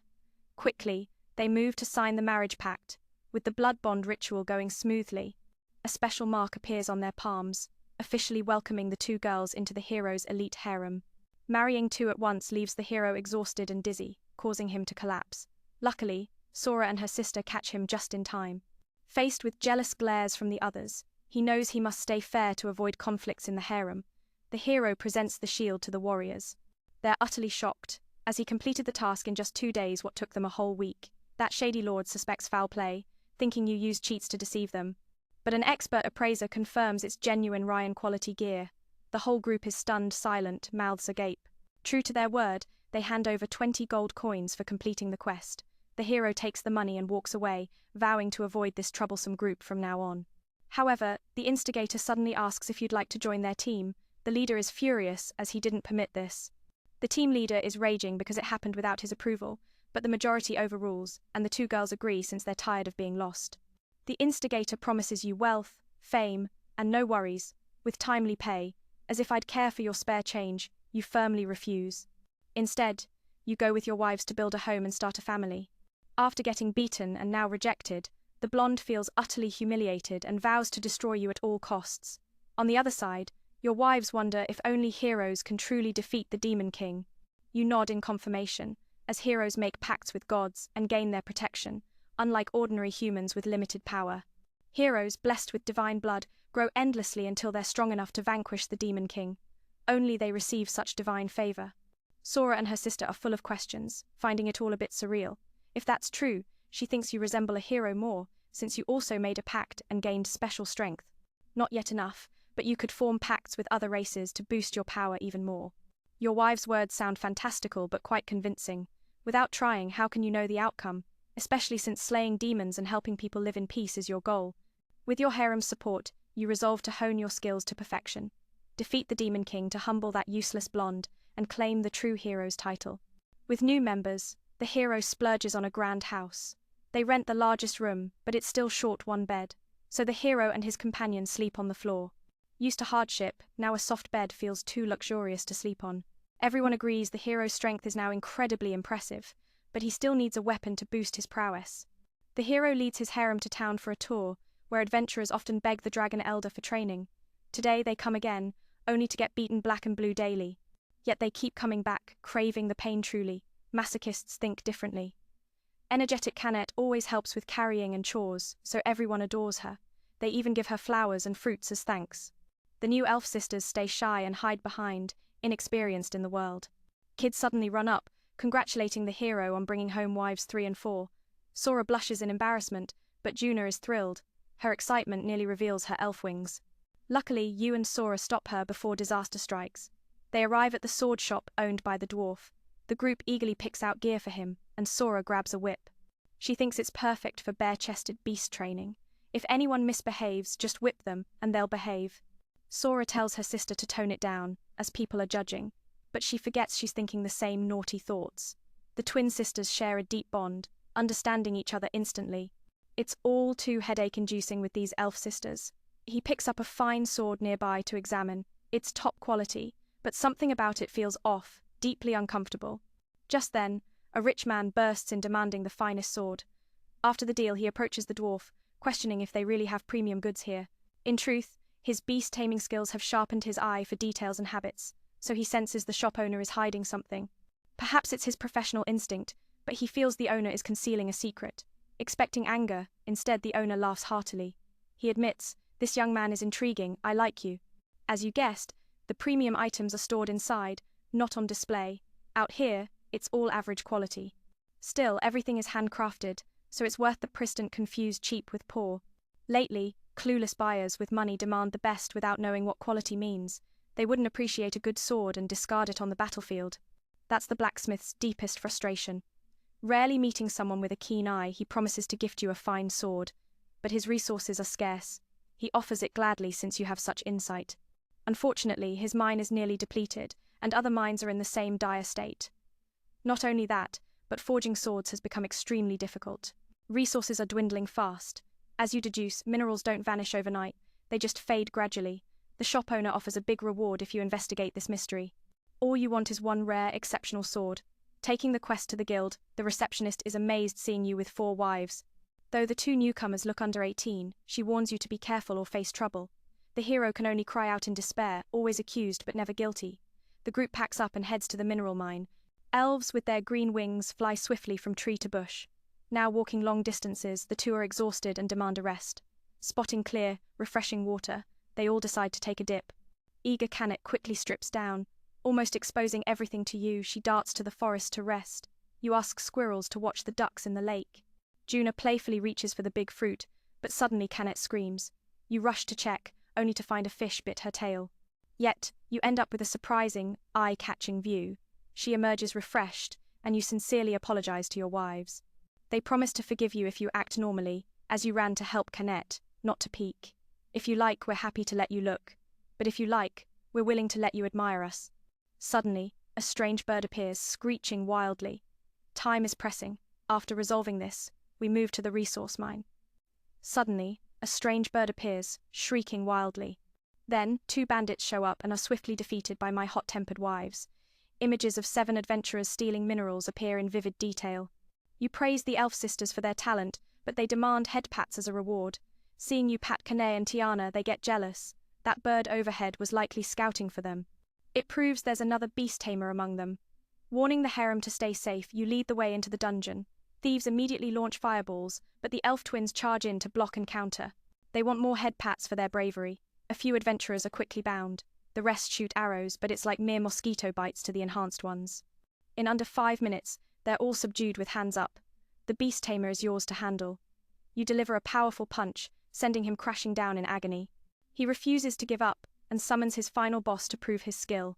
S1: Quickly, they move to sign the marriage pact, with the blood bond ritual going smoothly. A special mark appears on their palms, officially welcoming the 2 girls into the hero's elite harem. Marrying 2 at once leaves the hero exhausted and dizzy, causing him to collapse. Luckily, Sora and her sister catch him just in time. Faced with jealous glares from the others, he knows he must stay fair to avoid conflicts in the harem. The hero presents the shield to the warriors. They're utterly shocked, as he completed the task in just 2 days, what took them a whole week. That shady lord suspects foul play, thinking you used cheats to deceive them. But an expert appraiser confirms it's genuine Ryan quality gear. The whole group is stunned, silent, mouths agape. True to their word, they hand over 20 gold coins for completing the quest. The hero takes the money and walks away, vowing to avoid this troublesome group from now on. However, the instigator suddenly asks if you'd like to join their team. The leader is furious, as he didn't permit this. The team leader is raging because it happened without his approval, but the majority overrules, and the 2 girls agree since they're tired of being lost. The instigator promises you wealth, fame, and no worries, with timely pay. As if I'd care for your spare change, you firmly refuse. Instead, you go with your wives to build a home and start a family. After getting beaten and now rejected, the blonde feels utterly humiliated and vows to destroy you at all costs. On the other side, your wives wonder if only heroes can truly defeat the Demon King. You nod in confirmation, as heroes make pacts with gods and gain their protection, unlike ordinary humans with limited power. Heroes, blessed with divine blood, grow endlessly until they're strong enough to vanquish the Demon King. Only they receive such divine favor. Sora and her sister are full of questions, finding it all a bit surreal. If that's true, she thinks you resemble a hero more, since you also made a pact and gained special strength. Not yet enough, but you could form pacts with other races to boost your power even more. Your wife's words sound fantastical but quite convincing. Without trying, how can you know the outcome, especially since slaying demons and helping people live in peace is your goal? With your harem's support, you resolve to hone your skills to perfection. Defeat the Demon King to humble that useless blonde and claim the true hero's title. With new members, the hero splurges on a grand house. They rent the largest room, but it's still short 1 bed, so the hero and his companion sleep on the floor. Used to hardship, now a soft bed feels too luxurious to sleep on. Everyone agrees the hero's strength is now incredibly impressive, but he still needs a weapon to boost his prowess. The hero leads his harem to town for a tour, where adventurers often beg the Dragon Elder for training. Today they come again, only to get beaten black and blue daily. Yet they keep coming back, craving the pain truly. Masochists think differently. Energetic Canet always helps with carrying and chores, so everyone adores her. They even give her flowers and fruits as thanks. The new elf sisters stay shy and hide behind, inexperienced in the world. Kids suddenly run up, congratulating the hero on bringing home wives 3 and 4. Sora blushes in embarrassment, but Juna is thrilled. Her excitement nearly reveals her elf wings. Luckily, you and Sora stop her before disaster strikes. They arrive at the sword shop owned by the dwarf. The group eagerly picks out gear for him, and Sora grabs a whip. She thinks it's perfect for bare-chested beast training. If anyone misbehaves, just whip them, and they'll behave. Sora tells her sister to tone it down, as people are judging, but she forgets she's thinking the same naughty thoughts. The twin sisters share a deep bond, understanding each other instantly. It's all too headache-inducing with these elf sisters. He picks up a fine sword nearby to examine. It's top quality, but something about it feels off, deeply uncomfortable. Just then, a rich man bursts in demanding the finest sword. After the deal, he approaches the dwarf, questioning if they really have premium goods here. In truth, his beast-taming skills have sharpened his eye for details and habits, so he senses the shop owner is hiding something. Perhaps it's his professional instinct, but he feels the owner is concealing a secret. Expecting anger, instead the owner laughs heartily. He admits, "This young man is intriguing, I like you." As you guessed, the premium items are stored inside, not on display. Out here, it's all average quality. Still, everything is handcrafted, so it's worth the price. Confused cheap with poor. Lately, clueless buyers with money demand the best without knowing what quality means. They wouldn't appreciate a good sword and discard it on the battlefield. That's the blacksmith's deepest frustration. Rarely meeting someone with a keen eye, he promises to gift you a fine sword, but his resources are scarce. He offers it gladly since you have such insight. Unfortunately, his mine is nearly depleted, and other mines are in the same dire state. Not only that, but forging swords has become extremely difficult. Resources are dwindling fast. As you deduce, minerals don't vanish overnight, they just fade gradually. The shop owner offers a big reward if you investigate this mystery. All you want is one rare, exceptional sword. Taking the quest to the guild, the receptionist is amazed seeing you with 4 wives. Though the 2 newcomers look under 18, she warns you to be careful or face trouble. The hero can only cry out in despair, always accused but never guilty. The group packs up and heads to the mineral mine. Elves with their green wings fly swiftly from tree to bush. Now walking long distances, the 2 are exhausted and demand a rest. Spotting clear, refreshing water, they all decide to take a dip. Eager Canet quickly strips down. Almost exposing everything to you, she darts to the forest to rest. You ask squirrels to watch the ducks in the lake. Juna playfully reaches for the big fruit, but suddenly Canet screams. You rush to check, only to find a fish bit her tail. Yet, you end up with a surprising, eye-catching view. She emerges refreshed, and you sincerely apologize to your wives. They promise to forgive you if you act normally, as you ran to help Canet, not to peek. If you like, we're happy to let you look. But if you like, we're willing to let you admire us. Suddenly, a strange bird appears, screeching wildly. Time is pressing. After resolving this, we move to the resource mine. Suddenly, a strange bird appears, shrieking wildly. Then, 2 bandits show up and are swiftly defeated by my hot-tempered wives. Images of 7 adventurers stealing minerals appear in vivid detail. You praise the elf sisters for their talent, but they demand head pats as a reward. Seeing you pat Kane and Tiana, they get jealous. That bird overhead was likely scouting for them. It proves there's another Beast Tamer among them. Warning the harem to stay safe, you lead the way into the dungeon. Thieves immediately launch fireballs, but the elf twins charge in to block and counter. They want more head pats for their bravery. A few adventurers are quickly bound. The rest shoot arrows, but it's like mere mosquito bites to the enhanced ones. In under 5 minutes, they're all subdued with hands up. The Beast Tamer is yours to handle. You deliver a powerful punch, sending him crashing down in agony. He refuses to give up, and summons his final boss to prove his skill.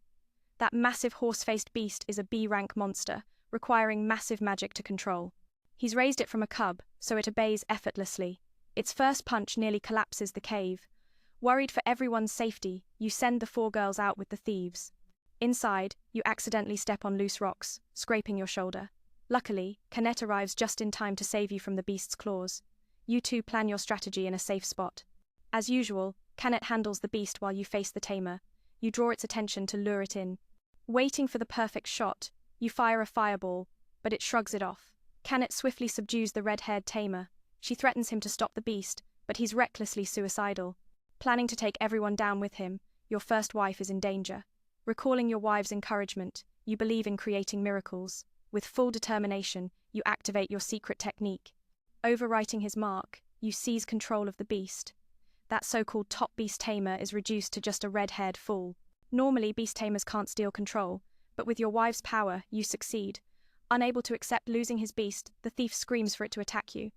S1: That massive horse-faced beast is a B-rank monster, requiring massive magic to control. He's raised it from a cub, so it obeys effortlessly. Its first punch nearly collapses the cave. Worried for everyone's safety, you send the 4 girls out with the thieves. Inside, you accidentally step on loose rocks, scraping your shoulder. Luckily, Canet arrives just in time to save you from the beast's claws. You 2 plan your strategy in a safe spot. As usual, Canet handles the beast while you face the tamer. You draw its attention to lure it in. Waiting for the perfect shot, you fire a fireball, but it shrugs it off. Canet swiftly subdues the red-haired tamer. She threatens him to stop the beast, but he's recklessly suicidal. Planning to take everyone down with him, your first wife is in danger. Recalling your wife's encouragement, you believe in creating miracles. With full determination, you activate your secret technique. Overwriting his mark, you seize control of the beast. That so-called top Beast Tamer is reduced to just a red-haired fool. Normally, Beast Tamers can't steal control, but with your wife's power, you succeed. Unable to accept losing his beast, the thief screams for it to attack you.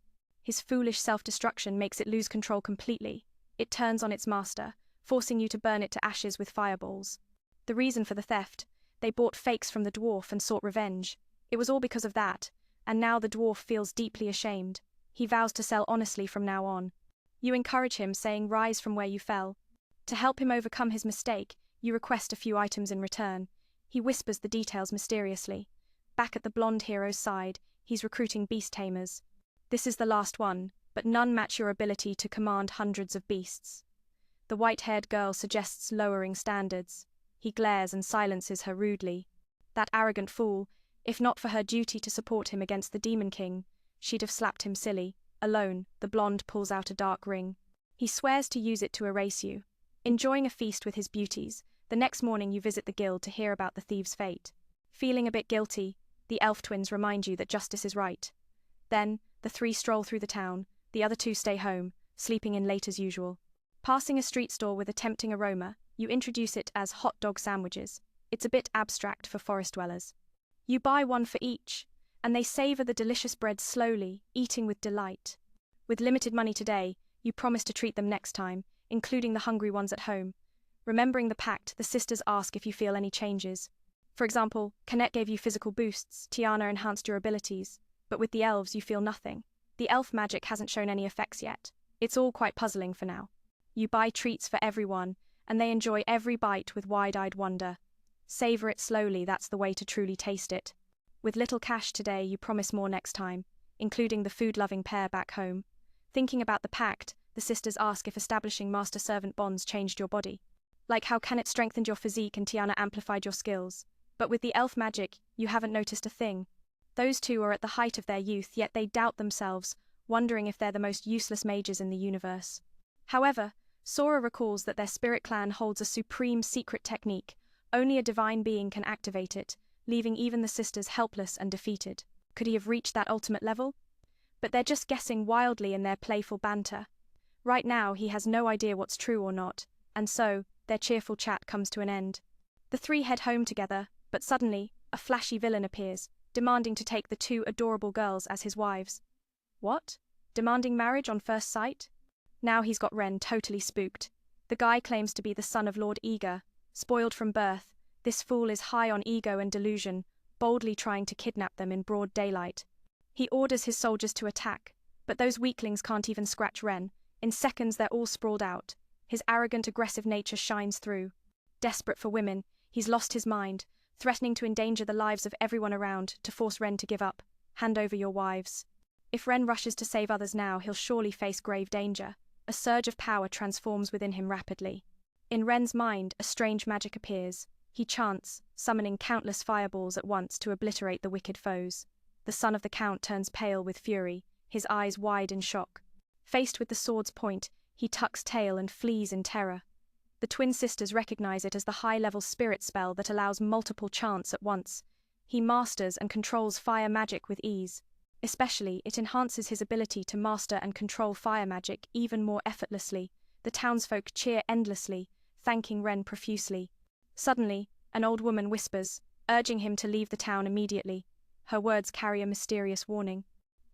S1: His foolish self-destruction makes it lose control completely. It turns on its master, forcing you to burn it to ashes with fireballs. The reason for the theft: they bought fakes from the dwarf and sought revenge. It was all because of that, and now the dwarf feels deeply ashamed. He vows to sell honestly from now on. You encourage him, saying, "Rise from where you fell." To help him overcome his mistake, you request a few items in return. He whispers the details mysteriously. Back at the blonde hero's side, he's recruiting beast tamers. This is the last one, but none match your ability to command hundreds of beasts. The white-haired girl suggests lowering standards. He glares and silences her rudely. That arrogant fool, if not for her duty to support him against the Demon King, she'd have slapped him silly. Alone, the blonde pulls out a dark ring. He swears to use it to erase you. Enjoying a feast with his beauties, the next morning you visit the guild to hear about the thieves' fate. Feeling a bit guilty, the elf twins remind you that justice is right. Then, the three stroll through the town, the other two stay home, sleeping in late as usual. Passing a street store with a tempting aroma, you introduce it as hot dog sandwiches. It's a bit abstract for forest dwellers. You buy one for each, and they savor the delicious bread slowly, eating with delight. With limited money today, you promise to treat them next time, including the hungry ones at home. Remembering the pact, the sisters ask if you feel any changes. For example, Canet gave you physical boosts, Tiana enhanced your abilities, but with the elves you feel nothing. The elf magic hasn't shown any effects yet. It's all quite puzzling for now. You buy treats for everyone, and they enjoy every bite with wide-eyed wonder. Savor it slowly, that's the way to truly taste it. With little cash today, you promise more next time, including the food-loving pair back home. Thinking about the pact, the sisters ask if establishing master-servant bonds changed your body. Like how Canet strengthened your physique and Tiana amplified your skills. But with the elf magic, you haven't noticed a thing. Those two are at the height of their youth, yet they doubt themselves, wondering if they're the most useless mages in the universe. However, Sora recalls that their spirit clan holds a supreme secret technique. Only a divine being can activate it, leaving even the sisters helpless and defeated. Could he have reached that ultimate level? But they're just guessing wildly in their playful banter. Right now, he has no idea what's true or not, and so, their cheerful chat comes to an end. The three head home together, but suddenly, a flashy villain appears, demanding to take the two adorable girls as his wives. What? Demanding marriage on first sight? Now he's got Ren totally spooked. The guy claims to be the son of Lord Eager. Spoiled from birth, this fool is high on ego and delusion, boldly trying to kidnap them in broad daylight. He orders his soldiers to attack, but those weaklings can't even scratch Ren. In seconds they're all sprawled out. His arrogant, aggressive nature shines through. Desperate for women, he's lost his mind, threatening to endanger the lives of everyone around to force Ren to give up. Hand over your wives. If Ren rushes to save others now, he'll surely face grave danger. A surge of power transforms within him rapidly. In Ren's mind, a strange magic appears. He chants, summoning countless fireballs at once to obliterate the wicked foes. The son of the Count turns pale with fury, his eyes wide in shock. Faced with the sword's point, he tucks tail and flees in terror. The twin sisters recognize it as the high-level spirit spell that allows multiple chants at once. He masters and controls fire magic with ease. Especially, it enhances his ability to master and control fire magic even more effortlessly. The townsfolk cheer endlessly, thanking Ren profusely. Suddenly, an old woman whispers, urging him to leave the town immediately. Her words carry a mysterious warning.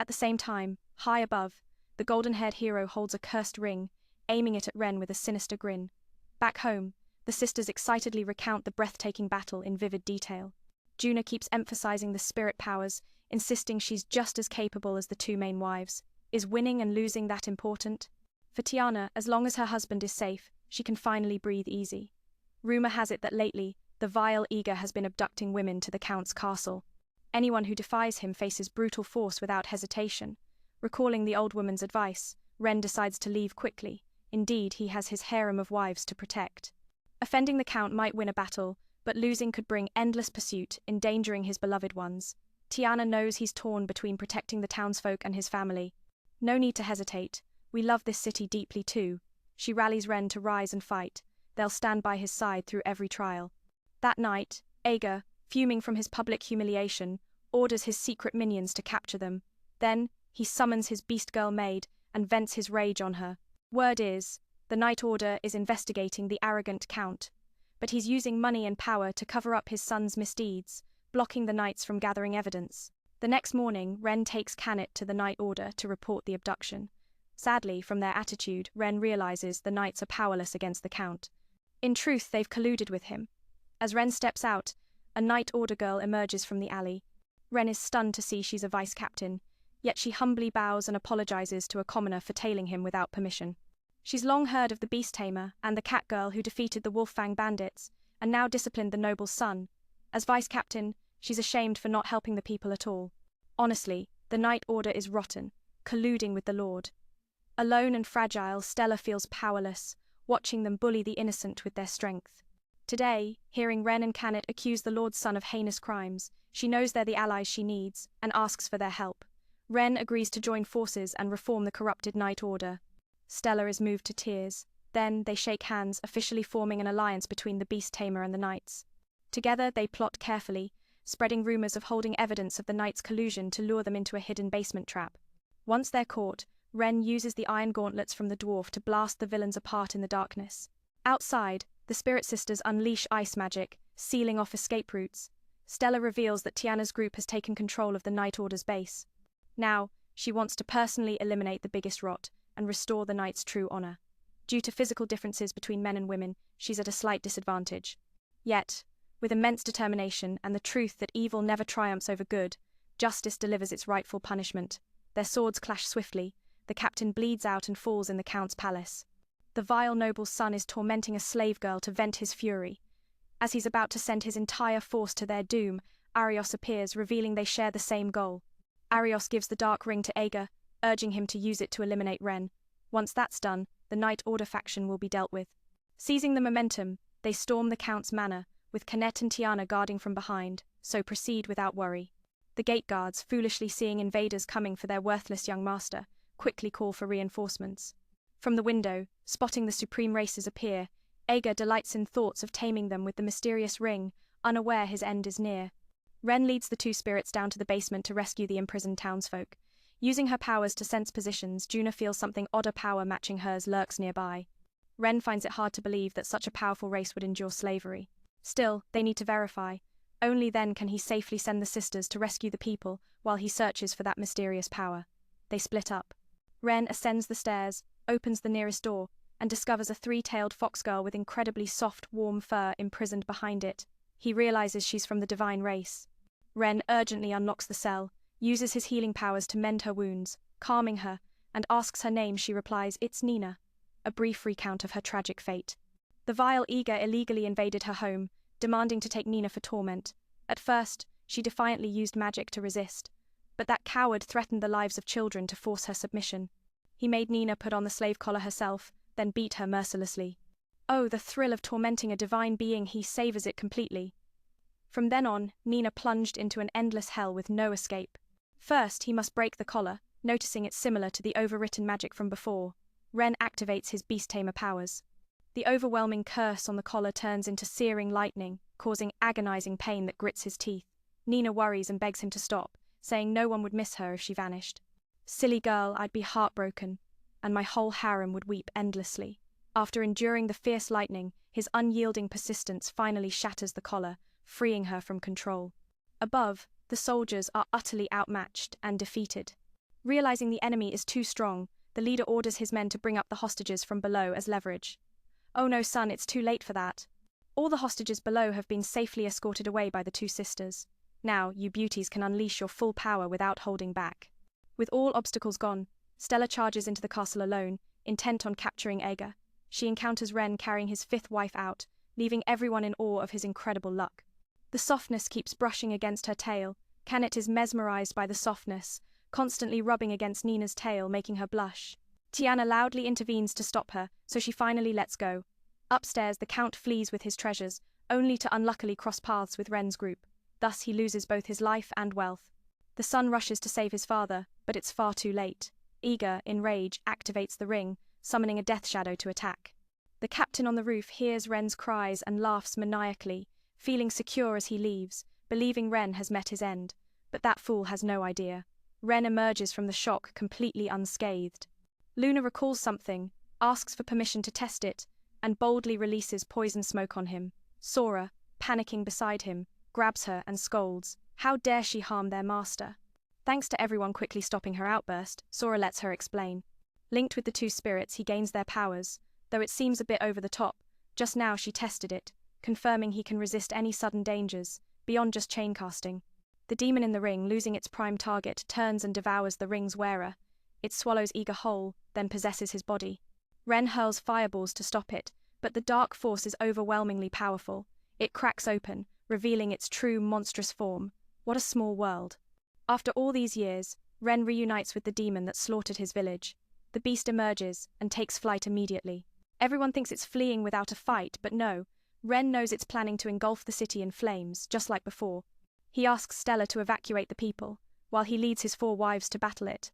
S1: At the same time, high above, the golden-haired hero holds a cursed ring, aiming it at Ren with a sinister grin. Back home, the sisters excitedly recount the breathtaking battle in vivid detail. Juna keeps emphasizing the spirit powers, insisting she's just as capable as the two main wives. Is winning and losing that important? For Tiana, as long as her husband is safe, she can finally breathe easy. Rumor has it that lately, the vile Eager has been abducting women to the Count's castle. Anyone who defies him faces brutal force without hesitation. Recalling the old woman's advice, Ren decides to leave quickly. Indeed, he has his harem of wives to protect. Offending the Count might win a battle, but losing could bring endless pursuit, endangering his beloved ones. Tiana knows he's torn between protecting the townsfolk and his family. No need to hesitate. We love this city deeply too. She rallies Ren to rise and fight. They'll stand by his side through every trial. That night, Ager, fuming from his public humiliation, orders his secret minions to capture them. Then, he summons his beast girl maid and vents his rage on her. Word is, the Night Order is investigating the arrogant Count, but he's using money and power to cover up his son's misdeeds, blocking the knights from gathering evidence. The next morning, Ren takes Canet to the Night Order to report the abduction. Sadly, from their attitude, Ren realizes the Knights are powerless against the Count. In truth, they've colluded with him. As Ren steps out, a Night Order girl emerges from the alley. Ren is stunned to see she's a vice captain, yet she humbly bows and apologizes to a commoner for tailing him without permission. She's long heard of the Beast Tamer and the cat girl who defeated the Wolffang bandits, and now disciplined the noble's son. As vice captain, she's ashamed for not helping the people at all. Honestly, the Night Order is rotten, colluding with the Lord. Alone and fragile, Stella feels powerless, watching them bully the innocent with their strength. Today, hearing Ren and Canet accuse the Lord's son of heinous crimes, she knows they're the allies she needs, and asks for their help. Ren agrees to join forces and reform the corrupted Night Order. Stella is moved to tears. Then they shake hands, officially forming an alliance between the Beast Tamer and the Knights. Together, they plot carefully, spreading rumors of holding evidence of the Knights' collusion to lure them into a hidden basement trap. Once they're caught, Ren uses the iron gauntlets from the dwarf to blast the villains apart in the darkness. Outside, the Spirit Sisters unleash ice magic, sealing off escape routes. Stella reveals that Tiana's group has taken control of the Night Order's base. Now, she wants to personally eliminate the biggest rot and restore the Knights' true honor. Due to physical differences between men and women, she's at a slight disadvantage. Yet, with immense determination and the truth that evil never triumphs over good, justice delivers its rightful punishment. Their swords clash swiftly, the captain bleeds out and falls in the Count's palace. The vile noble's son is tormenting a slave girl to vent his fury. As he's about to send his entire force to their doom, Arios appears, revealing they share the same goal. Arios gives the dark ring to Aeger, urging him to use it to eliminate Ren. Once that's done, the Night Order faction will be dealt with. Seizing the momentum, they storm the Count's manor, with Canet and Tiana guarding from behind, so proceed without worry. The gate guards, foolishly seeing invaders coming for their worthless young master, quickly call for reinforcements. From the window, spotting the supreme races appear, Aeger delights in thoughts of taming them with the mysterious ring, unaware his end is near. Ren leads the two spirits down to the basement to rescue the imprisoned townsfolk. Using her powers to sense positions, Juna feels something odder power matching hers lurks nearby. Ren finds it hard to believe that such a powerful race would endure slavery. Still, they need to verify. Only then can he safely send the sisters to rescue the people while he searches for that mysterious power. They split up. Ren ascends the stairs, opens the nearest door, and discovers a three-tailed fox girl with incredibly soft, warm fur imprisoned behind it. He realizes she's from the divine race. Ren urgently unlocks the cell, uses his healing powers to mend her wounds, calming her, and asks her name. She replies, "It's Nina," a brief recount of her tragic fate. The vile Aeger illegally invaded her home, demanding to take Nina for torment. At first, she defiantly used magic to resist, but that coward threatened the lives of children to force her submission. He made Nina put on the slave collar herself, then beat her mercilessly. Oh, the thrill of tormenting a divine being! He savors it completely. From then on, Nina plunged into an endless hell with no escape. First, he must break the collar, noticing it's similar to the overwritten magic from before. Ren activates his Beast Tamer powers. The overwhelming curse on the collar turns into searing lightning, causing agonizing pain that grits his teeth. Nina worries and begs him to stop, saying no one would miss her if she vanished. "Silly girl, I'd be heartbroken, and my whole harem would weep endlessly." After enduring the fierce lightning, his unyielding persistence finally shatters the collar, freeing her from control. Above, the soldiers are utterly outmatched and defeated. Realizing the enemy is too strong, the leader orders his men to bring up the hostages from below as leverage. "Oh no, son, it's too late for that. All the hostages below have been safely escorted away by the two sisters. Now, you beauties can unleash your full power without holding back." With all obstacles gone, Stella charges into the castle alone, intent on capturing Aeger. She encounters Ren carrying his fifth wife out, leaving everyone in awe of his incredible luck. The softness keeps brushing against her tail. Canet is mesmerized by the softness, constantly rubbing against Nina's tail, making her blush. Tiana loudly intervenes to stop her, so she finally lets go. Upstairs, the Count flees with his treasures, only to unluckily cross paths with Ren's group. Thus, he loses both his life and wealth. The son rushes to save his father, but it's far too late. Aeger, in rage, activates the ring, summoning a death shadow to attack. The captain on the roof hears Ren's cries and laughs maniacally, feeling secure as he leaves, believing Ren has met his end. But that fool has no idea. Ren emerges from the shock completely unscathed. Luna recalls something, asks for permission to test it, and boldly releases poison smoke on him. Sora, panicking beside him, grabs her and scolds. How dare she harm their master? Thanks to everyone quickly stopping her outburst, Sora lets her explain. Linked with the two spirits, he gains their powers, though it seems a bit over the top. Just now she tested it, confirming he can resist any sudden dangers, beyond just chain casting. The demon in the ring, losing its prime target, turns and devours the ring's wearer. It swallows eager whole, then possesses his body. Ren hurls fireballs to stop it, but the dark force is overwhelmingly powerful. It cracks open, revealing its true monstrous form. What a small world. After all these years, Ren reunites with the demon that slaughtered his village. The beast emerges and takes flight immediately. Everyone thinks it's fleeing without a fight, but no, Ren knows it's planning to engulf the city in flames, just like before. He asks Stella to evacuate the people, while he leads his 4 wives to battle it.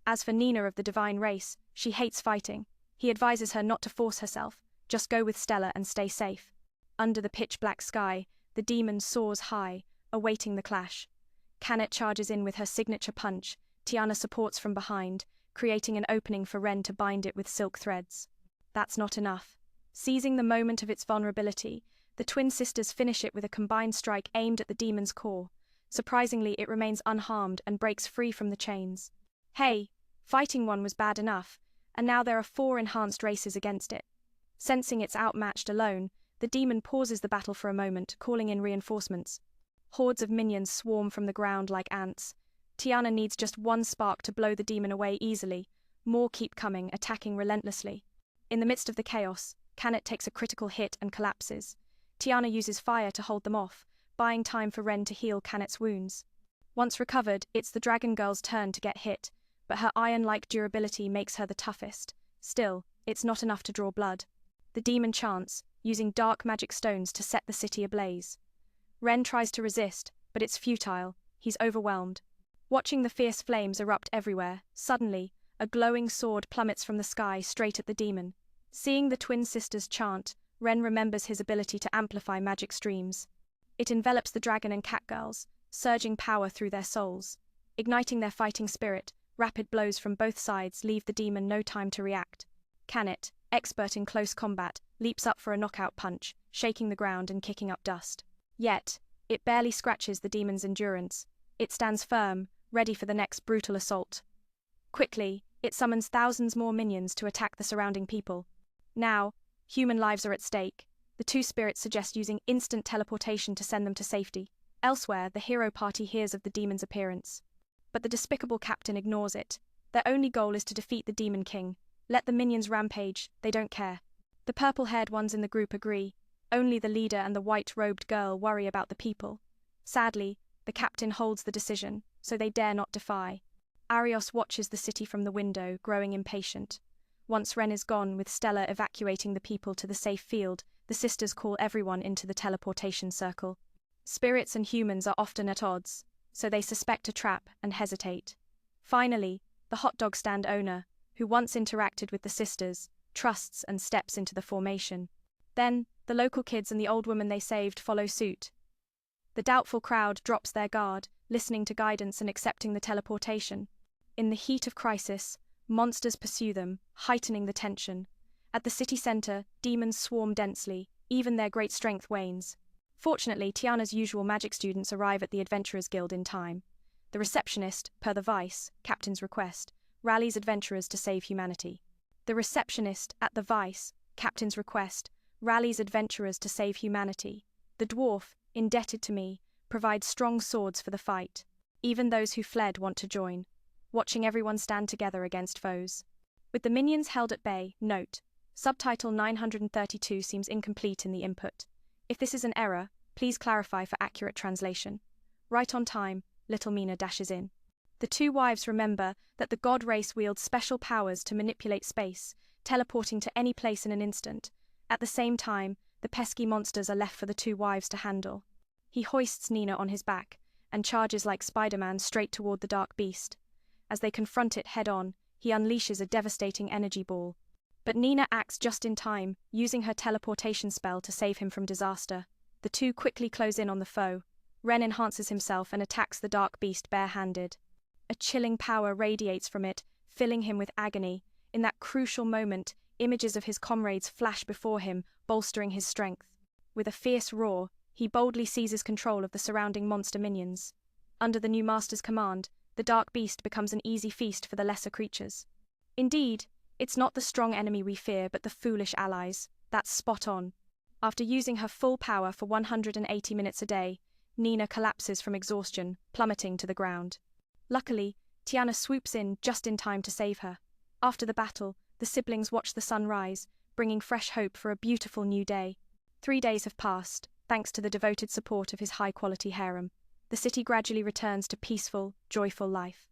S1: As for Nina of the divine race, she hates fighting. He advises her not to force herself, just go with Stella and stay safe. Under the pitch-black sky, the demon soars high, awaiting the clash. Canet charges in with her signature punch. Tiana supports from behind, creating an opening for Ren to bind it with silk threads. That's not enough. Seizing the moment of its vulnerability, the twin sisters finish it with a combined strike aimed at the demon's core. Surprisingly, it remains unharmed and breaks free from the chains. Hey, fighting one was bad enough, and now there are 4 enhanced races against it. Sensing it's outmatched alone, the demon pauses the battle for a moment, calling in reinforcements. Hordes of minions swarm from the ground like ants. Tiana needs just one spark to blow the demon away easily. More keep coming, attacking relentlessly. In the midst of the chaos, Canet takes a critical hit and collapses. Tiana uses fire to hold them off, buying time for Ren to heal Canet's wounds. Once recovered, it's the Dragon Girl's turn to get hit, but her iron-like durability makes her the toughest. Still, it's not enough to draw blood. The demon chants, using dark magic stones to set the city ablaze. Ren tries to resist, but it's futile. He's overwhelmed. Watching the fierce flames erupt everywhere, suddenly, a glowing sword plummets from the sky straight at the demon. Seeing the twin sisters chant, Ren remembers his ability to amplify magic streams. It envelops the dragon and cat girls, surging power through their souls. Igniting their fighting spirit, rapid blows from both sides leave the demon no time to react. Canet, expert in close combat, leaps up for a knockout punch, shaking the ground and kicking up dust. Yet, it barely scratches the demon's endurance. It stands firm, ready for the next brutal assault. Quickly, it summons thousands more minions to attack the surrounding people. Now, human lives are at stake. The two spirits suggest using instant teleportation to send them to safety. Elsewhere, the hero party hears of the demon's appearance. But the despicable captain ignores it. Their only goal is to defeat the Demon King. Let the minions rampage, they don't care. The purple-haired ones in the group agree. Only the leader and the white-robed girl worry about the people. Sadly, the captain holds the decision, so they dare not defy. Arios watches the city from the window, growing impatient. Once Ren is gone, with Stella evacuating the people to the safe field, the sisters call everyone into the teleportation circle. Spirits and humans are often at odds, so they suspect a trap and hesitate. Finally, the hot dog stand owner, who once interacted with the sisters, trusts and steps into the formation. Then, the local kids and the old woman they saved follow suit. The doubtful crowd drops their guard, listening to guidance and accepting the teleportation. In the heat of crisis, monsters pursue them, heightening the tension. At the city center, demons swarm densely, even their great strength wanes. Fortunately, Tiana's usual magic students arrive at the Adventurers Guild in time. The receptionist, per the Vice, captain's request, rallies adventurers to save humanity. The receptionist, at the Vice, captain's request, rallies adventurers to save humanity. The dwarf, indebted to me, provides strong swords for the fight. Even those who fled want to join, watching everyone stand together against foes. With the minions held at bay, note, subtitle 932 seems incomplete in the input. If this is an error, please clarify for accurate translation. Right on time, little Mina dashes in. The two wives remember that the god race wields special powers to manipulate space, teleporting to any place in an instant. At the same time, the pesky monsters are left for the two wives to handle. He hoists Nina on his back and charges like Spider-Man straight toward the dark beast. As they confront it head-on, he unleashes a devastating energy ball. But Nina acts just in time, using her teleportation spell to save him from disaster. The two quickly close in on the foe. Ren enhances himself and attacks the dark beast bare-handed. A chilling power radiates from it, filling him with agony. In that crucial moment, images of his comrades flash before him, bolstering his strength. With a fierce roar, he boldly seizes control of the surrounding monster minions. Under the new master's command, the dark beast becomes an easy feast for the lesser creatures. Indeed, it's not the strong enemy we fear, but the foolish allies. That's spot on. After using her full power for 180 minutes a day, Nina collapses from exhaustion, plummeting to the ground. Luckily, Tiana swoops in just in time to save her. After the battle, the siblings watch the sun rise, bringing fresh hope for a beautiful new day. 3 days have passed, thanks to the devoted support of his high-quality harem. The city gradually returns to peaceful, joyful life.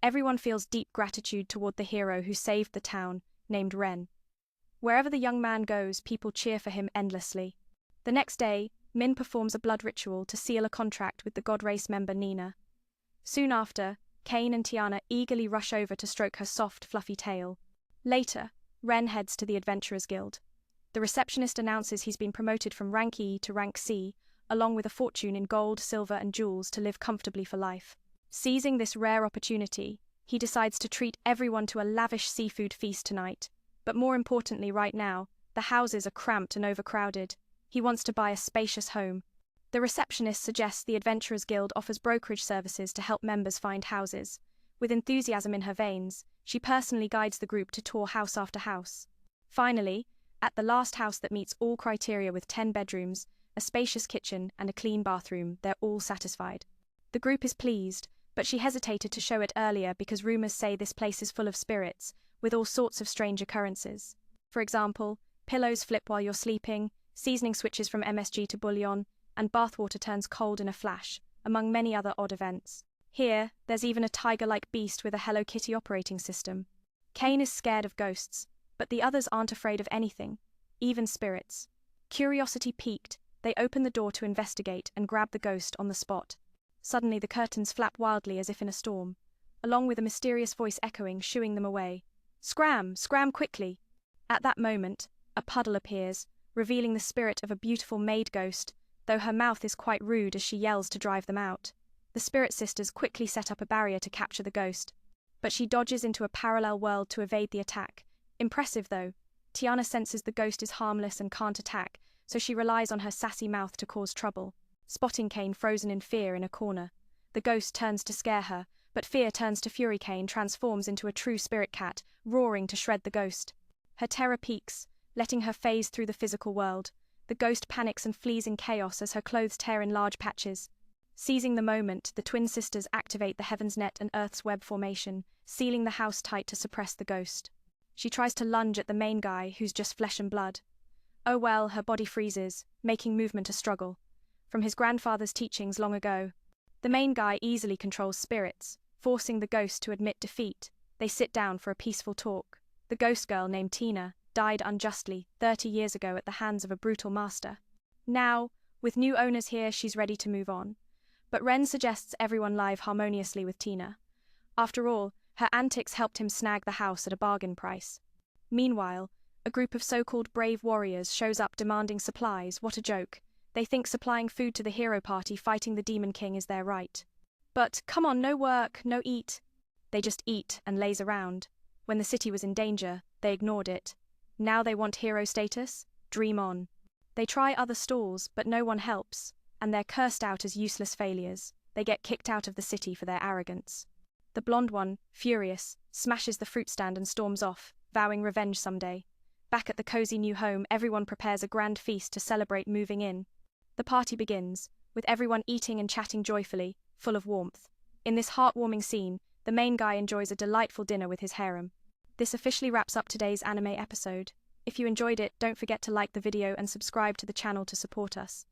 S1: Everyone feels deep gratitude toward the hero who saved the town, named Ren. Wherever the young man goes, people cheer for him endlessly. The next day, Min performs a blood ritual to seal a contract with the God Race member Nina. Soon after, Kane and Tiana eagerly rush over to stroke her soft, fluffy tail. Later, Ren heads to the Adventurers Guild. The receptionist announces he's been promoted from rank E to rank C, along with a fortune in gold, silver, and jewels to live comfortably for life. Seizing this rare opportunity, he decides to treat everyone to a lavish seafood feast tonight. But more importantly right now, the houses are cramped and overcrowded. He wants to buy a spacious home. The receptionist suggests the Adventurers Guild offers brokerage services to help members find houses. With enthusiasm in her veins, she personally guides the group to tour house after house. Finally, at the last house that meets all criteria with 10 bedrooms, a spacious kitchen, and a clean bathroom, they're all satisfied. The group is pleased, but she hesitated to show it earlier because rumors say this place is full of spirits, with all sorts of strange occurrences. For example, pillows flip while you're sleeping, seasoning switches from MSG to bouillon, and bathwater turns cold in a flash, among many other odd events. Here, there's even a tiger-like beast with a Hello Kitty operating system. Kane is scared of ghosts, but the others aren't afraid of anything, even spirits. Curiosity piqued, they open the door to investigate and grab the ghost on the spot. Suddenly the curtains flap wildly as if in a storm, along with a mysterious voice echoing, shooing them away. "Scram! Scram quickly!" At that moment, a puddle appears, revealing the spirit of a beautiful maid ghost, though her mouth is quite rude as she yells to drive them out. The spirit sisters quickly set up a barrier to capture the ghost, but she dodges into a parallel world to evade the attack. Impressive though, Tiana senses the ghost is harmless and can't attack, so she relies on her sassy mouth to cause trouble. Spotting Kane frozen in fear in a corner, the ghost turns to scare her, but fear turns to fury. Kane transforms into a true spirit cat, roaring to shred the ghost. Her terror peaks, letting her phase through the physical world. The ghost panics and flees in chaos as her clothes tear in large patches. Seizing the moment, the twin sisters activate the Heaven's Net and Earth's Web formation, sealing the house tight to suppress the ghost. She tries to lunge at the main guy, who's just flesh and blood. Oh well, her body freezes, making movement a struggle. From his grandfather's teachings long ago, the main guy easily controls spirits, forcing the ghost to admit defeat. They sit down for a peaceful talk. The ghost girl named Tina died unjustly 30 years ago at the hands of a brutal master. Now, with new owners here, she's ready to move on. But Ren suggests everyone live harmoniously with Tina. After all, her antics helped him snag the house at a bargain price. Meanwhile, a group of so-called brave warriors shows up demanding supplies. What a joke. They think supplying food to the hero party fighting the Demon King is their right. But come on, no work, no eat. They just eat and laze around. When the city was in danger, they ignored it. Now they want hero status? Dream on. They try other stalls, but no one helps, and they're cursed out as useless failures. They get kicked out of the city for their arrogance. The blonde one, furious, smashes the fruit stand and storms off, vowing revenge someday. Back at the cozy new home, everyone prepares a grand feast to celebrate moving in. The party begins, with everyone eating and chatting joyfully, full of warmth. In this heartwarming scene, the main guy enjoys a delightful dinner with his harem. This officially wraps up today's anime episode. If you enjoyed it, don't forget to like the video and subscribe to the channel to support us.